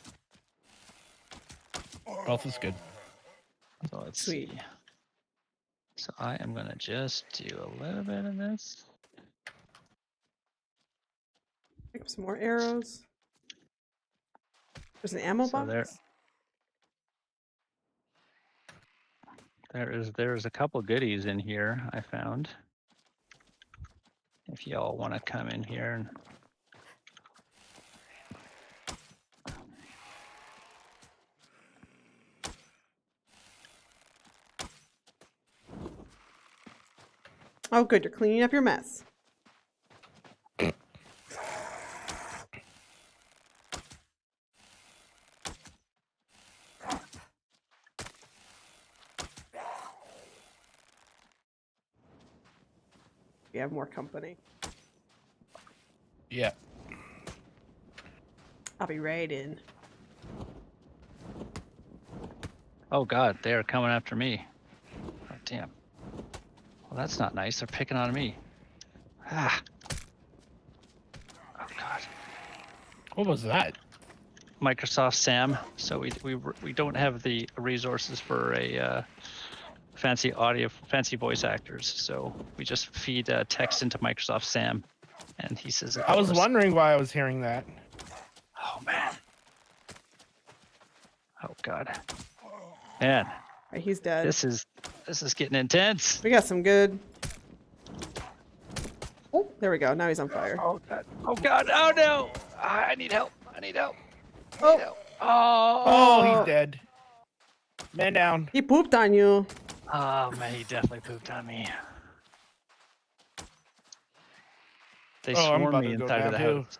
Both is good. So let's Sweet. see. So I am gonna just do a little bit of this. Pick up some more arrows. There's an ammo So box. There's a couple goodies in here I found. If y'all want to come in here and Oh, good. You're cleaning up your mess. We have more company. Yeah. I'll be right in. oh god, they are coming after me. Oh damn. Well, that's not nice. They're picking on me. Ah. Oh god. What was that? Microsoft SAM. So we don't have the resources for a fancy voice actors. So we just feed text into Microsoft SAM, and he says it I was for us. wondering why I was hearing that. Oh man. Oh god. Man, Right, he's dead. this is getting intense. We got some good. Oh, there we go. Now he's on fire. Oh god. Oh god. Oh no. I need help. I need help. Oh, Oh, he's dead. Man down. he pooped on you. Oh man, he definitely pooped on me. They Oh, I'm swarmed about me to go inside of the down, too. house.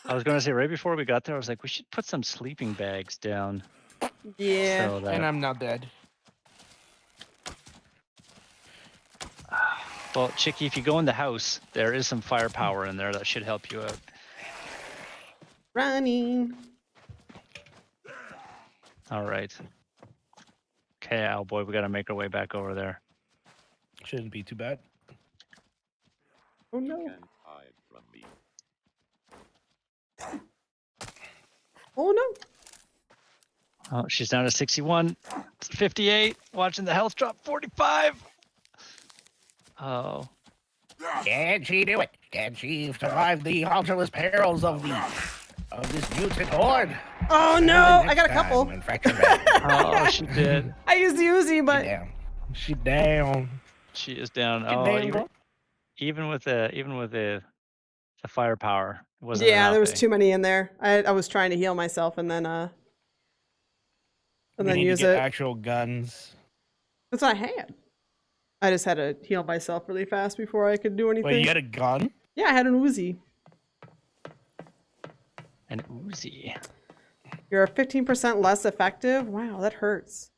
I was going to say right before we got there, I was like, we should put some sleeping bags down. Yeah. So that, And I'm now dead. well, Chicky, if you go in the house, there is some firepower in there that should help you out. Running. All right. Okay, Owlboy, we got to make our way back over there. Shouldn't be too bad. Oh no. Can hide from me. Oh no. Oh, she's down to 61, 58, watching the health drop 45. Oh, Can she do it? Can she survive the ultimate perils of this mutant horde? Oh no. I got a couple. oh, she did. I used the Uzi, but Down. She down. She is down. Get Oh, down, girl. even with the firepower, it wasn't yeah, there was enough, eh? too many in there. I was trying to heal myself and then We need use to get it. actual guns. That's what I had. I just had to heal myself really fast before I could do anything. Wait, you had a gun? Yeah, I had an Uzi. An Uzi. You're 15% less effective. Wow, that hurts.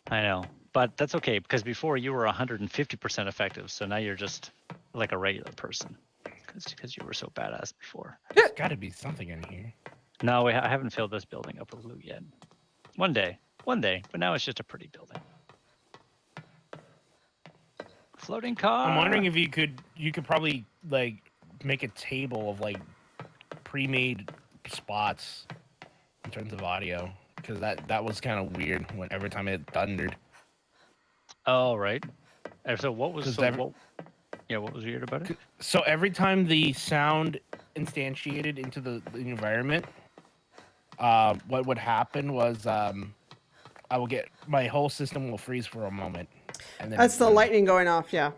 I know, but that's okay because before you were 150% effective, so now you're just like a regular person because you were so badass before. There's got to be something in here. No, I haven't filled this building up with loot yet. One day, but now it's just a pretty building. Floating car. I'm wondering if you could probably like make a table of like pre-made spots in terms of audio because that was kind of weird when every time it thundered. Oh right. And so what was 'Cause so every- what? Yeah, what was weird about it? So every time the sound instantiated into the environment, what would happen was I will get my whole system will freeze for a moment, and then That's the lightning going off. Yeah.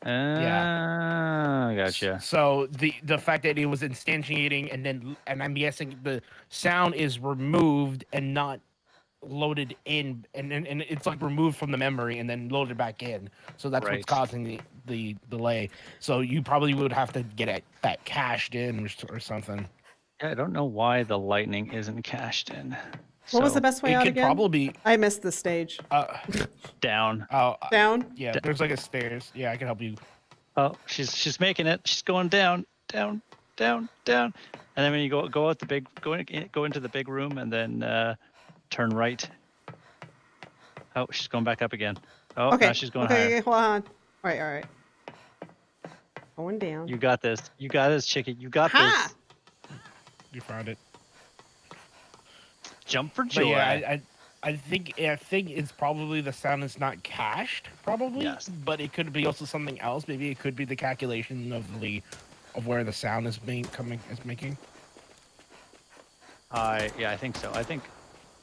Ah, gotcha. So the fact that it was instantiating and I'm guessing the sound is removed and not loaded in and it's like removed from the memory and then loaded back in. So that's Right. what's causing the delay. So you probably would have to get that cached in or something. Yeah, I don't know why the lightning isn't cashed in. What was So, the best way It out could again? probably be I missed the stage. down? Down. Yeah, there's like a stairs. Yeah, I can help you. Oh, she's making it. She's going down, down, down, down. And then when you go out the big go into the big room and then turn right. Oh, she's going back up again. Oh, Okay. now she's going okay, higher. okay, hold on. All right. Going down. You got this. You got this, chicken. You got Ha! this. You found it. Jump for But joy. yeah, I think it's probably the sound is not cached, probably. Yes. But it could be also something else. Maybe it could be the calculation of where the sound is making. Yeah, I think so. I think.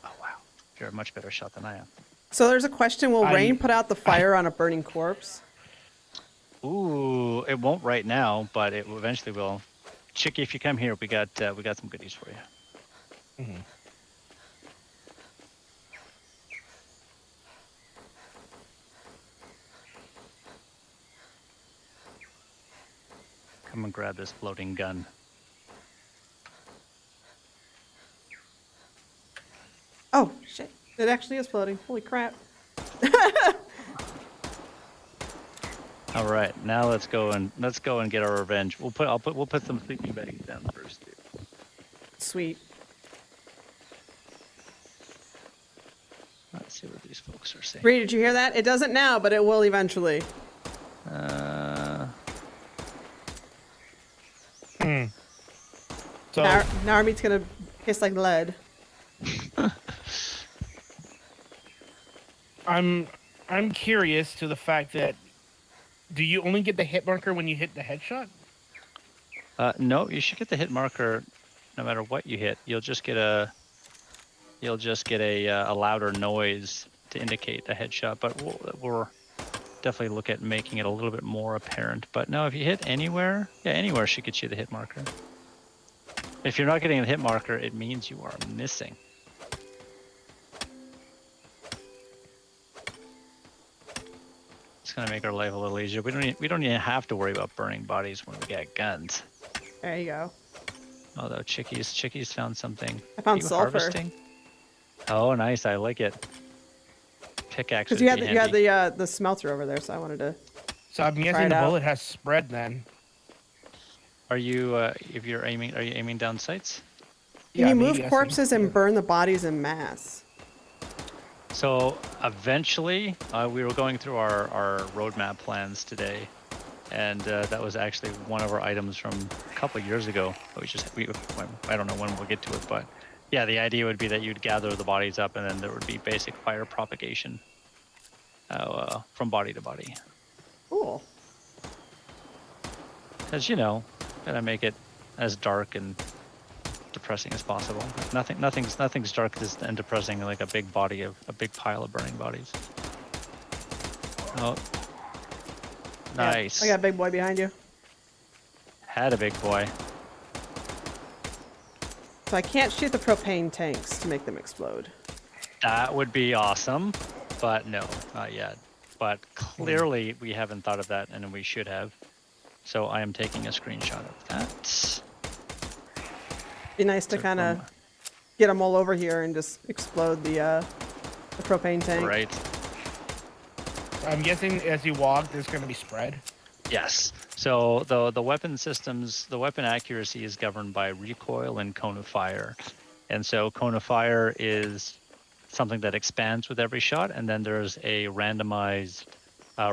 Oh wow, you're a much better shot than I am. So there's a question: will I- rain put out the fire on a burning corpse? Ooh, it won't right now, but it eventually will. Chicky, if you come here, we got some goodies for you. Mhm. Come and grab this floating gun. Oh shit! It actually is floating. Holy crap! All right, now let's go and get our revenge. We'll put some sleeping bags down first. Too. Sweet. Let's see what these folks are saying. Bree, did you hear that? It doesn't now, but it will eventually. So Now our meat's gonna taste like lead. I'm curious to the fact that do you only get the hit marker when you hit the headshot? No, you should get the hit marker no matter what you hit. You'll just get a louder noise to indicate a headshot. But we'll definitely look at making it a little bit more apparent. But no, if you hit anywhere, yeah, anywhere should get you the hit marker. If you're not getting a hit marker, it means you are missing. It's gonna make our life a little easier. We don't even have to worry about burning bodies when we get guns. There you go. Although Chickies found something. I found Are you sulfur. harvesting? Oh, nice! I like it. Pickaxe. Because would you be had handy. the smelter over there, so I wanted to. So I'm Try guessing it the out. bullet has spread then. Are you are you aiming down sights? Can you me move guessing. corpses and burn the bodies en masse? So eventually, we were going through our roadmap plans today, and that was actually one of our items from a couple of years ago. But I don't know when we'll get to it, but yeah, the idea would be that you'd gather the bodies up, and then there would be basic fire propagation from body to body. Cool. Because gotta make it as dark and depressing as possible. Nothing's dark and depressing like a big pile of burning bodies. Oh, Yeah, nice. I got a big boy behind you. Had a big boy. So I can't shoot the propane tanks to make them explode. That would be awesome, but no, not yet. But clearly we haven't thought of that, and we should have. So I am taking a screenshot of that. Be nice to So kind of get them all over here and just explode the propane tank. Right. I'm guessing as you walk, there's going to be spread. Yes. So the weapon systems, the weapon accuracy is governed by recoil and cone of fire. And so cone of fire is something that expands with every shot, and then there's a randomized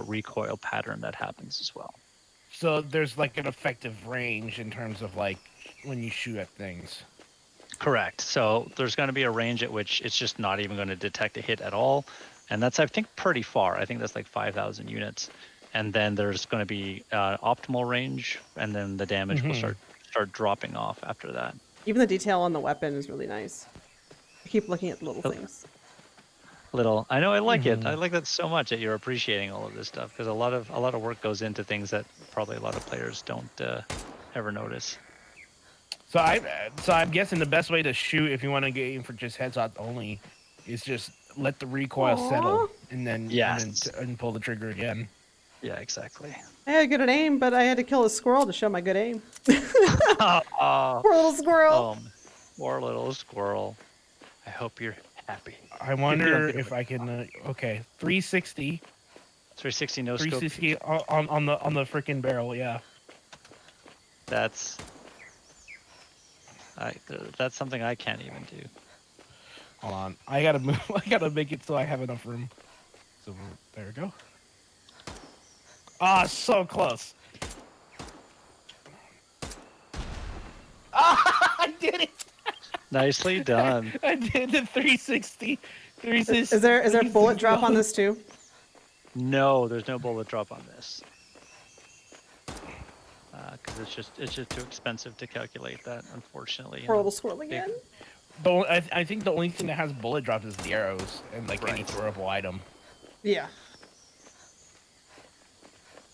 recoil pattern that happens as well. So there's like an effective range in terms of like when you shoot at things. Correct. So there's going to be a range at which it's just not even going to detect a hit at all. And that's, I think, pretty far. I think that's like 5,000 units. And then there's going to be optimal range, and then the damage will start dropping off after that. Even the detail on the weapon is really nice. I keep looking at the little things. I know, I like it. I like that so much that you're appreciating all of this stuff, because a lot of work goes into things that probably a lot of players don't ever notice. So I'm guessing the best way to shoot if you want to get in for just headshots only is just let the recoil settle and then and pull the trigger again. Yeah, exactly. I had good at aim, but I had to kill a squirrel to show my good aim. Oh, Poor little squirrel. poor little squirrel. I hope you're happy. I wonder if I can. Okay, 360. 360 no scope. 360 on the freaking barrel. Yeah. That's something I can't even do. Hold on. I gotta move. I gotta make it so I have enough room. So there we go. Ah, so close. Ah, I did it. Nicely done. I did the 360. 360. Is there a bullet drop on this too? No, there's no bullet drop on this. Because it's just too expensive to calculate that, unfortunately. Poor little squirrel again. I think the only thing that has bullet drops is the arrows and like any throwable item. Yeah.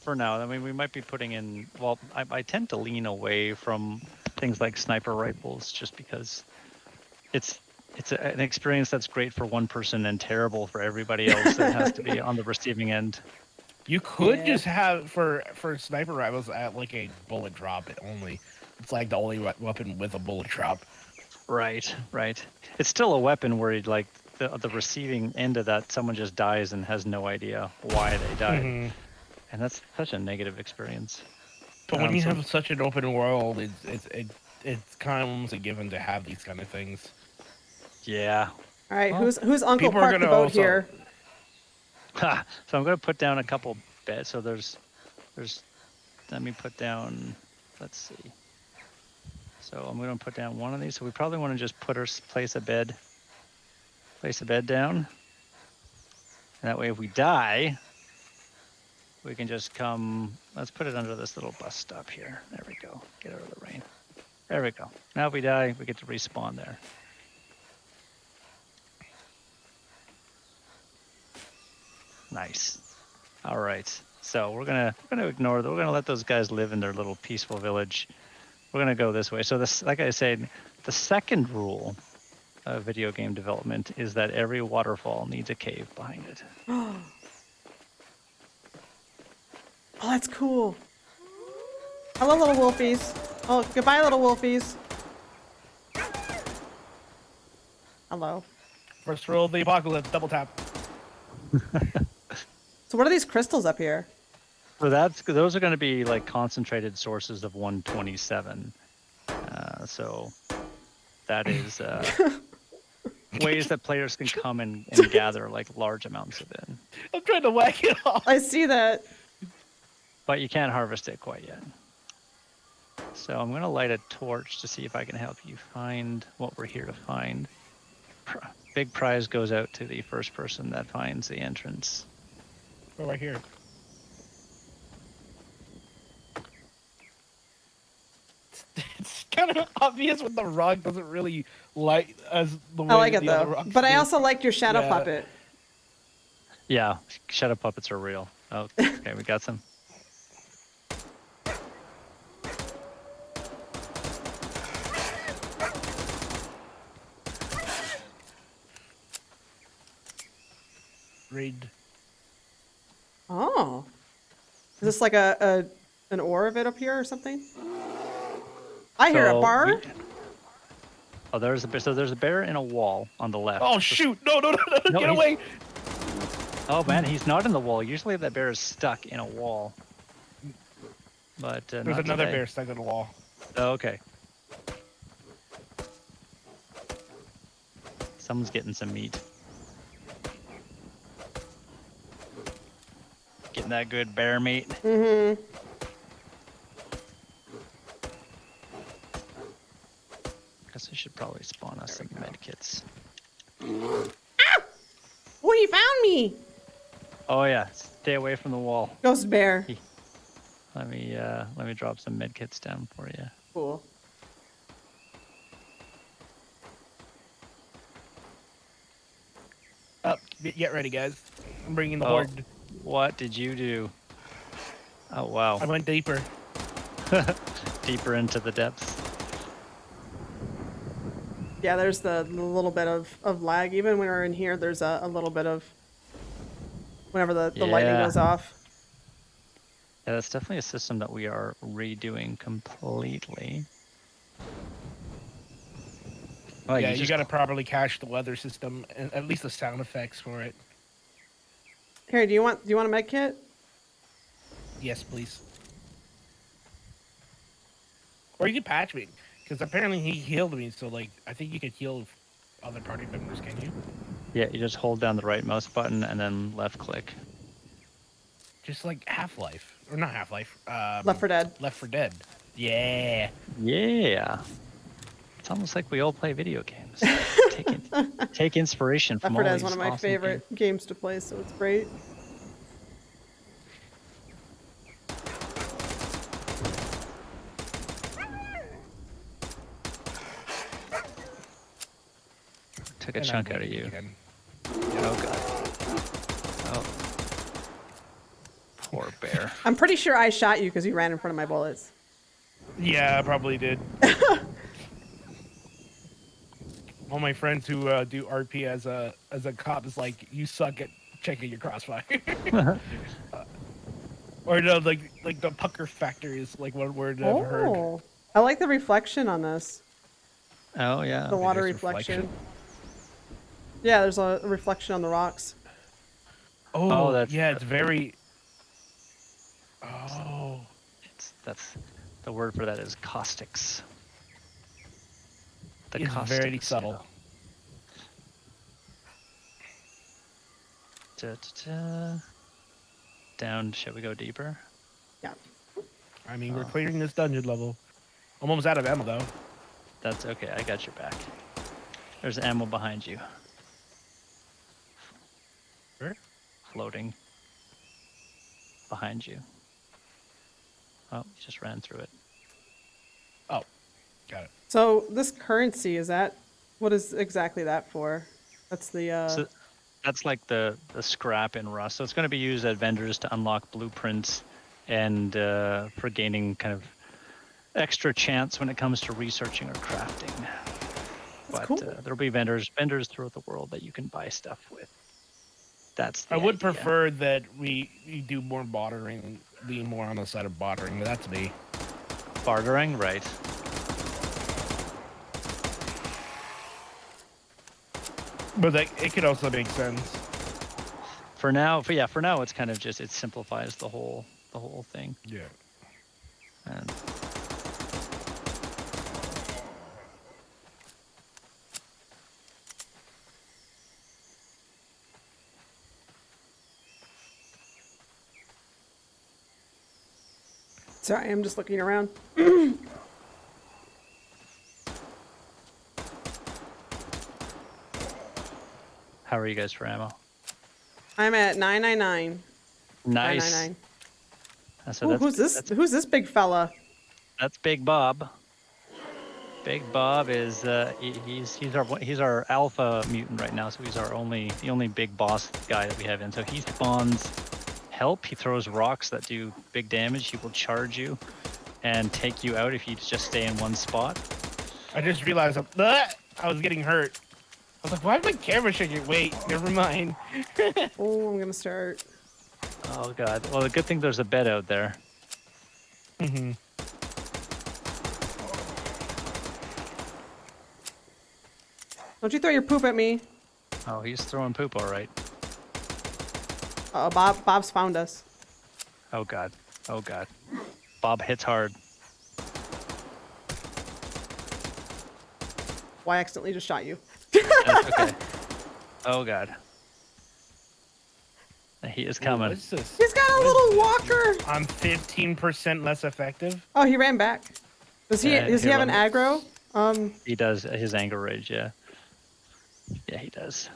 For now, I mean, we might be putting in. Well, I tend to lean away from things like sniper rifles, just because it's an experience that's great for one person and terrible for everybody else that has to be on the receiving end. You could just have for sniper rifles at like a bullet drop it only. It's like the only weapon with a bullet drop. Right. It's still a weapon where you'd like the receiving end of that, someone just dies and has no idea why they died. And that's such a negative experience. But when you have such an open world, it's kind of almost a given to have these kind of things. Yeah. All right, Well, whose uncle people are parked the gonna boat also- here? So I'm going to put down a couple beds. So there's. Let me put down. Let's see. So I'm going to put down one of these. So we probably want to just place a bed down. And that way, if we die, we can just come. Let's put it under this little bus stop here. There we go. Get out of the rain. There we go. Now if we die, we get to respawn there. Nice. All right. So we're gonna ignore that. We're gonna let those guys live in their little peaceful village. We're gonna go this way. So this, like I said, the second rule of video game development is that every waterfall needs a cave behind it. Oh, that's cool. Hello, little wolfies. Oh, goodbye, little wolfies. Hello. First rule of the apocalypse, double tap. So what are these crystals up here? So those are going to be like concentrated sources of 127. So that is ways that players can come and gather like large amounts of it. I'm trying to whack it off. I see that. But you can't harvest it quite yet. So I'm going to light a torch to see if I can help you find what we're here to find. Big prize goes out to the first person that finds the entrance. Oh, right here. It's kind of obvious when the rock doesn't really light as the way I like it the other though. rocks But I do. also like your shadow Yeah. puppet. Yeah, shadow puppets are real. Oh, okay, we got some. Raid. Oh. Is this like an ore of it up here or something? I hear a So bar. Oh, there's a bear in a wall on the left. Oh shoot! No! No, Get he's- away! Oh man, he's not in the wall. Usually that bear is stuck in a wall. But There's not another today. bear stuck in the wall. Oh, okay. Someone's getting some meat. Getting that good bear meat. Mm-hmm. Guess I should probably spawn us some med kits. Oh, he found me. Oh yeah, stay away from the wall. Ghost bear. Let me drop some med kits down for you. Cool. Up, get ready, guys. I'm bringing the Oh. horde. What did you do? Oh wow, I went deeper. deeper into the depths. Yeah, there's the little bit of lag. Even when we're in here, there's a little bit of whenever the lightning Yeah. goes off. Yeah, that's definitely a system that we are redoing completely. Oh, yeah, you just- gotta properly cache the weather system and at least the sound effects for it. Here, do you want a med kit? Yes, please. Or you can patch me, because apparently he healed me. So like, I think you could heal other party members. Can you? Yeah, you just hold down the right mouse button and then left click. Just like Half-Life, or not Half-Life. Left 4 Dead. Left 4 Dead. Yeah. Yeah. It's almost like we all play video games. Take inspiration Left from 4 all Dead these is one of my awesome favorite games to play, so it's great. Took a And chunk I'm out of waiting you. again. Oh god. Oh. Poor bear. I'm pretty sure I shot you because you ran in front of my bullets. Yeah, I probably did. All my friends who do RP as a cop is like, you suck at checking your crossfire. Or no, like the pucker factor is like one word I've heard. Oh, I like the reflection on this. Oh yeah. The water there's reflection. reflection? Yeah, there's a reflection on the rocks. Oh, that's- yeah, it's very. Oh, That's the word for that is caustics. The it's very caustics, subtle. Da-da-da. Down. Shall we go deeper? Yeah. I mean, we're clearing this dungeon level. I'm almost out of ammo though. That's okay. I got your back. There's ammo behind you. Where? Floating. Behind you. Oh, you just ran through it. Oh, got it. So this currency, is that, what is exactly that for? That's the, So that's like the scrap in Rust. So it's going to be used at vendors to unlock blueprints and for gaining kind of extra chance when it comes to researching or crafting. But cool. there'll be vendors throughout the world that you can buy stuff with. That's the I would idea. prefer that we do more bartering, be more on the side of bartering, but that's me. Bartering, right? But like, it could also make sense. For now, for now, it's kind of just it simplifies the whole thing. Yeah. And sorry, I'm just looking around. how are you guys for ammo? I'm at 999. Nice. 999. So Ooh, who's this? Who's this big fella? That's Big Bob. Big Bob is he's our alpha mutant right now, so he's the only big boss guy that we have in. So he spawns help. He throws rocks that do big damage. He will charge you and take you out if you just stay in one spot. I just realized I was getting hurt. I was like, why is my camera shaking? Wait, never mind. Oh, I'm gonna start. Oh god. Well, the good thing there's a bed out there. Mm-hmm. Don't you throw your poop at me. Oh, he's throwing poop, all right. Bob's found us. Oh god. Oh god. Bob hits hard. Well, I accidentally just shot you. That's okay. Oh god. He is coming. What's this? He's got a little walker. I'm 15% less effective. Oh, he ran back. Does he Yeah, does he here, have an let aggro? He does his anger rage, yeah. Yeah, he does.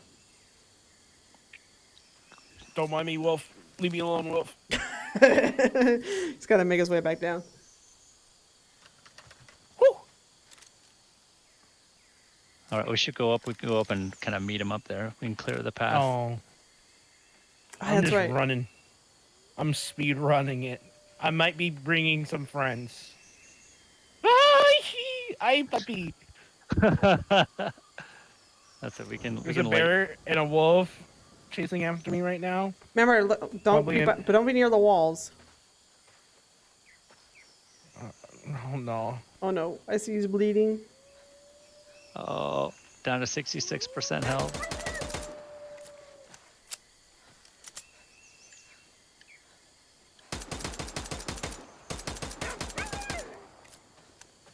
Don't mind me, Wolf. Leave me alone, Wolf. He's got to make his way back down. Whew. All right, we should go up. We can go up and kind of meet him up there. We can clear the path. Oh, I'm That's just right. running. I'm speed running it. I might be bringing some friends. I puppy. That's it. We can. There's a bear and a wolf chasing after me right now. Remember, don't Probably but don't be near the walls. Oh no. Oh no, I see he's bleeding. Oh, down to 66% health.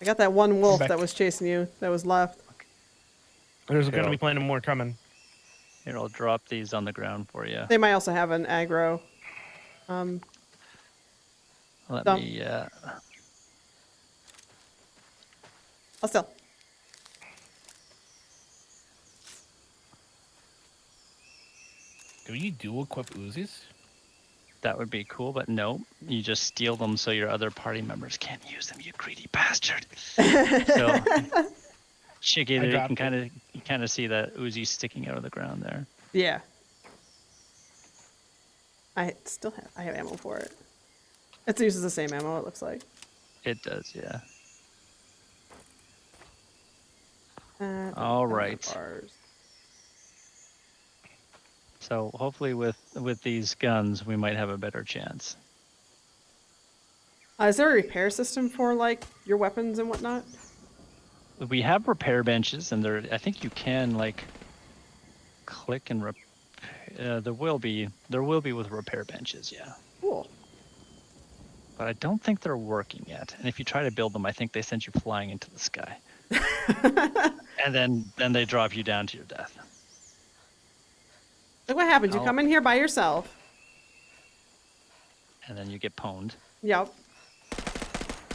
I got that one wolf back. that was chasing you. That was left. There's Okay, gonna I'll- be plenty more coming. Here, I'll drop these on the ground for you. They might also have an aggro. Let Dump. me. I'll still. Do you dual equip Uzis? That would be cool, but no, you just steal them so your other party members can't use them. You greedy bastard. So, Chicky, I there, you dropped can kind of see that Uzi sticking out of the ground there. Yeah. I have ammo for it. It uses the same ammo, it looks like. It does, yeah. All right. So hopefully with these guns, we might have a better chance. Is there a repair system for like your weapons and whatnot? We have repair benches, and I think you can like click and there will be with repair benches, yeah. Cool. But I don't think they're working yet. And if you try to build them, I think they send you flying into the sky, and then they drop you down to your death. Look what happens. You Ow. come in here by yourself. And then you get pwned, Yep.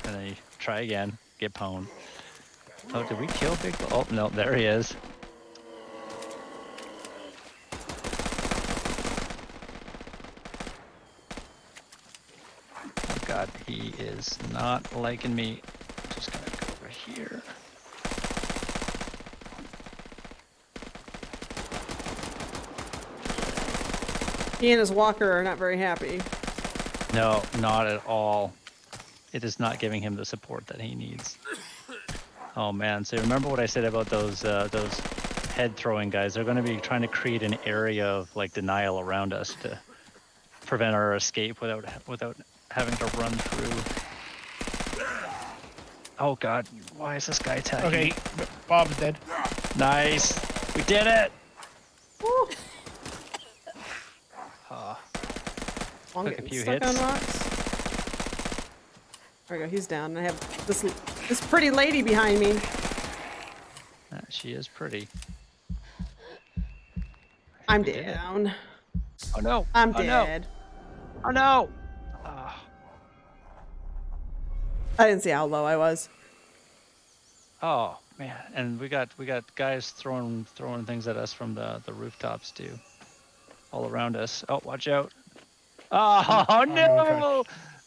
and then you try again, get pwned. Oh, did we kill Big? Oh no, there he is. Oh God, he is not liking me. Just gonna go over here. He and his walker are not very happy. No, not at all. It is not giving him the support that he needs. Oh man, so remember what I said about those head throwing guys? They're going to be trying to create an area of like denial around us to prevent our escape without having to run through. Oh God, why is this guy attacking? Okay, Bob's dead. Nice, we did it. Woo. I'm Took a getting few stuck on hits. rocks. There we go. He's down. I have this pretty lady behind me. She is pretty. I'm we did it. down. Oh no! I'm oh, dead. No. Oh no! Ah. I didn't see how low I was. Oh man, and we got guys throwing things at us from the rooftops too, all around us. Oh, watch out! Oh no!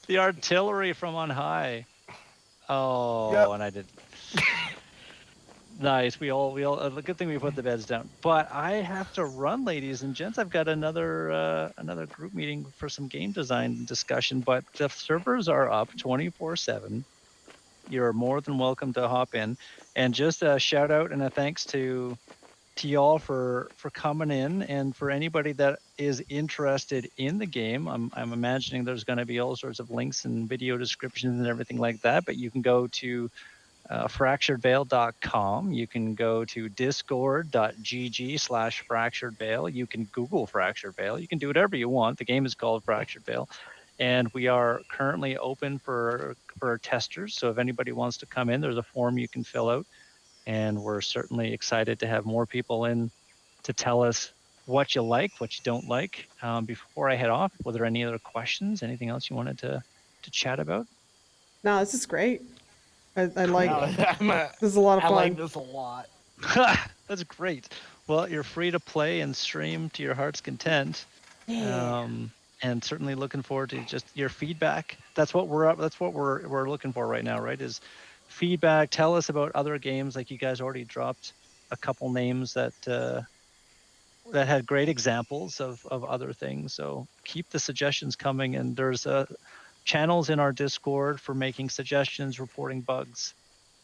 The artillery from on high. Oh, Yep. and I did. Nice. We all. Good thing we put the beds down. But I have to run, ladies and gents. I've got another group meeting for some game design discussion. But the servers are up 24/7. You're more than welcome to hop in, and just a shout out and a thanks to y'all for coming in, and for anybody that is interested in the game. I'm imagining there's going to be all sorts of links and video descriptions and everything like that. But you can go to fracturedveil.com. You can go to discord.gg/fracturedveil. You can Google Fractured Veil. You can do whatever you want. The game is called Fractured Veil. And we are currently open for testers. So if anybody wants to come in, there's a form you can fill out. And we're certainly excited to have more people in to tell us what you like, what you don't like. Before I head off, were there any other questions? Anything else you wanted to chat about? No, this is great. I like I this is a lot of fun. like this a lot. That's great. Well, you're free to play and stream to your heart's content. And certainly looking forward to just your feedback. That's what we're looking for right now, right? Is feedback. Tell us about other games. Like you guys already dropped a couple names that had great examples of other things. So keep the suggestions coming. And there's channels in our Discord for making suggestions, reporting bugs,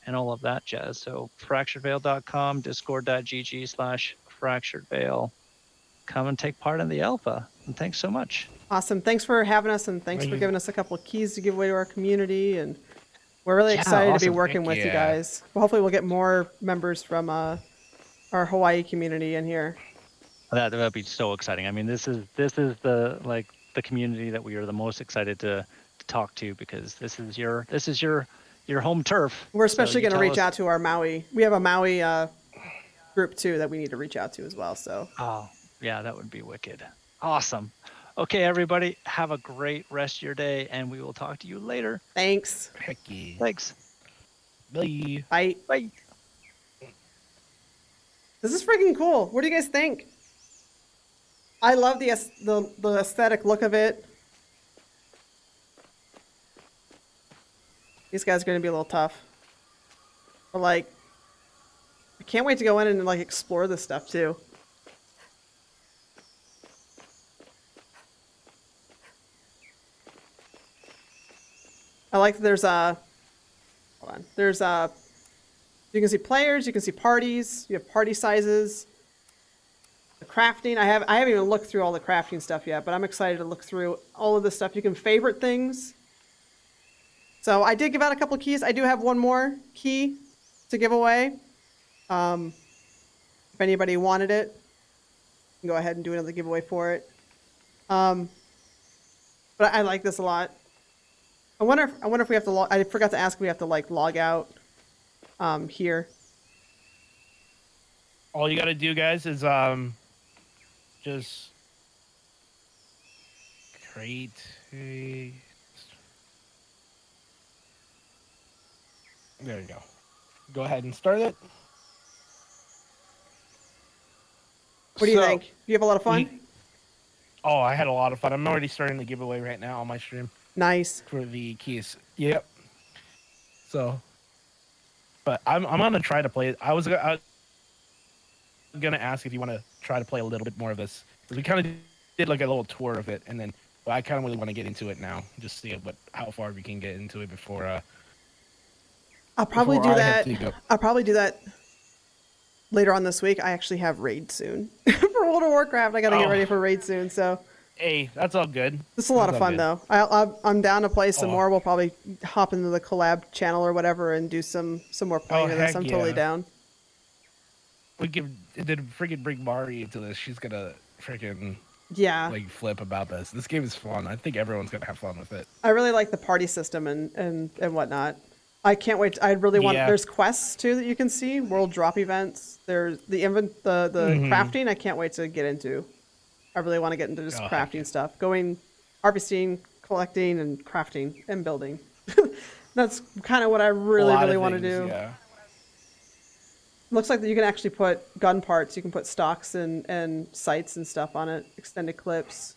and all of that jazz. So fracturedveil.com, discord.gg/fracturedveil. Come and take part in the alpha. And thanks so much. Awesome. Thanks for having us, and thanks for giving us a couple of keys to give away to our community. And we're really excited to be awesome. working Heck with you yeah. guys. Well, hopefully we'll get more members from our Hawaii community in here. That'd be so exciting. I mean, this is the community that we are the most excited to talk to, because this is your home turf. We're especially So going to reach us- out to our Maui. We have a Maui group too that we need to reach out to as well. So Oh, yeah, that would be wicked. Awesome. Okay, everybody, have a great rest of your day, and we will talk to you later. thanks. Heck yeah. Thanks. Bye. Bye. Bye. This is freaking cool. What do you guys think? I love the aesthetic look of it. These guys are going to be a little tough. But like, I can't wait to go in and like explore this stuff too. I like that there's hold on. There's you can see players, you can see parties, you have party sizes. The crafting, I haven't even looked through all the crafting stuff yet, but I'm excited to look through all of the stuff. You can favorite things. So I did give out a couple of keys. I do have one more key to give away. If anybody wanted it, you can go ahead and do another giveaway for it. But I like this a lot. I wonder if we have to log. I forgot to ask if we have to like log out here. All you gotta do, guys, is just create a. There you go. go ahead and start it. What do you So, think? You have a lot of fun? Oh, I had a lot of fun. I'm already starting the giveaway right now on my stream Nice. for the keys. Yep. So, but I'm gonna try to play it. I was gonna ask if you want to try to play a little bit more of this, because we kind of did like a little tour of it, and then but I kind of really want to get into it now, just see how far we can get into it before. I'll probably before do I have that. to go. I'll probably do that later on this week. I actually have raid soon for World of Warcraft. I got to get Oh. ready for raid soon. So Hey, that's all good. this is a lot That's of all fun, good. though. I'm down to play some Oh. more. We'll probably hop into the collab channel or whatever and do some more playing of this. heck I'm totally yeah. down. We could freaking bring Mari into this. She's gonna freaking Yeah, like flip about this. This game is fun. I think everyone's gonna have fun with it. I really like the party system and whatnot. I can't wait. I really want. Yeah. There's quests too that you can see. World drop events. There's the the Mhm. crafting. I can't wait to get into. I really want to get into just Oh, heck crafting yeah. stuff. Going harvesting, collecting, and crafting and building. That's kind of what I really want to do. Yeah. Looks like that you can actually put gun parts. You can put stocks and sights and stuff on it. Extended clips,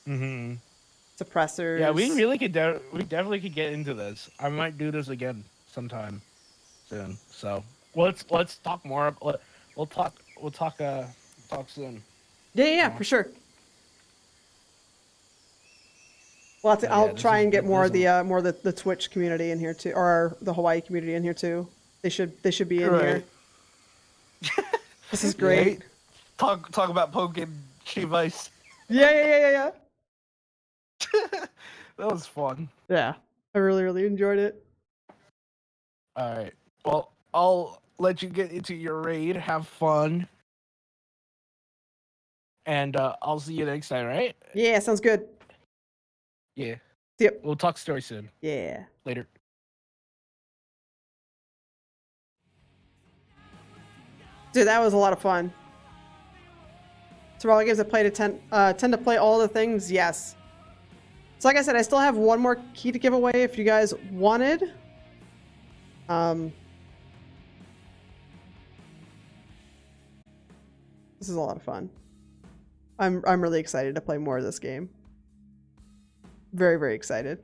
Mm-hmm. suppressors. Yeah, we really could. We definitely could get into this. I might do this again sometime soon. So let's talk more. We'll talk soon. Yeah, for sure. Well, Yeah, I'll this try is and get good. more of This the the Twitch community in here too, or the Hawaii community in here too. They should be in here. Right. This is great. Talk about poking Chivice. Yeah. That was fun. Yeah, I really enjoyed it. All right. Well, I'll let you get into your raid. Have fun. And I'll see you next time, right? Yeah, sounds good. Yeah. Yep. We'll talk story soon. Yeah. Later. Dude, that was a lot of fun. Survival games I play to tend to play all the things. Yes. So like I said, I still have one more key to give away if you guys wanted. This is a lot of fun. I'm really excited to play more of this game. Very excited.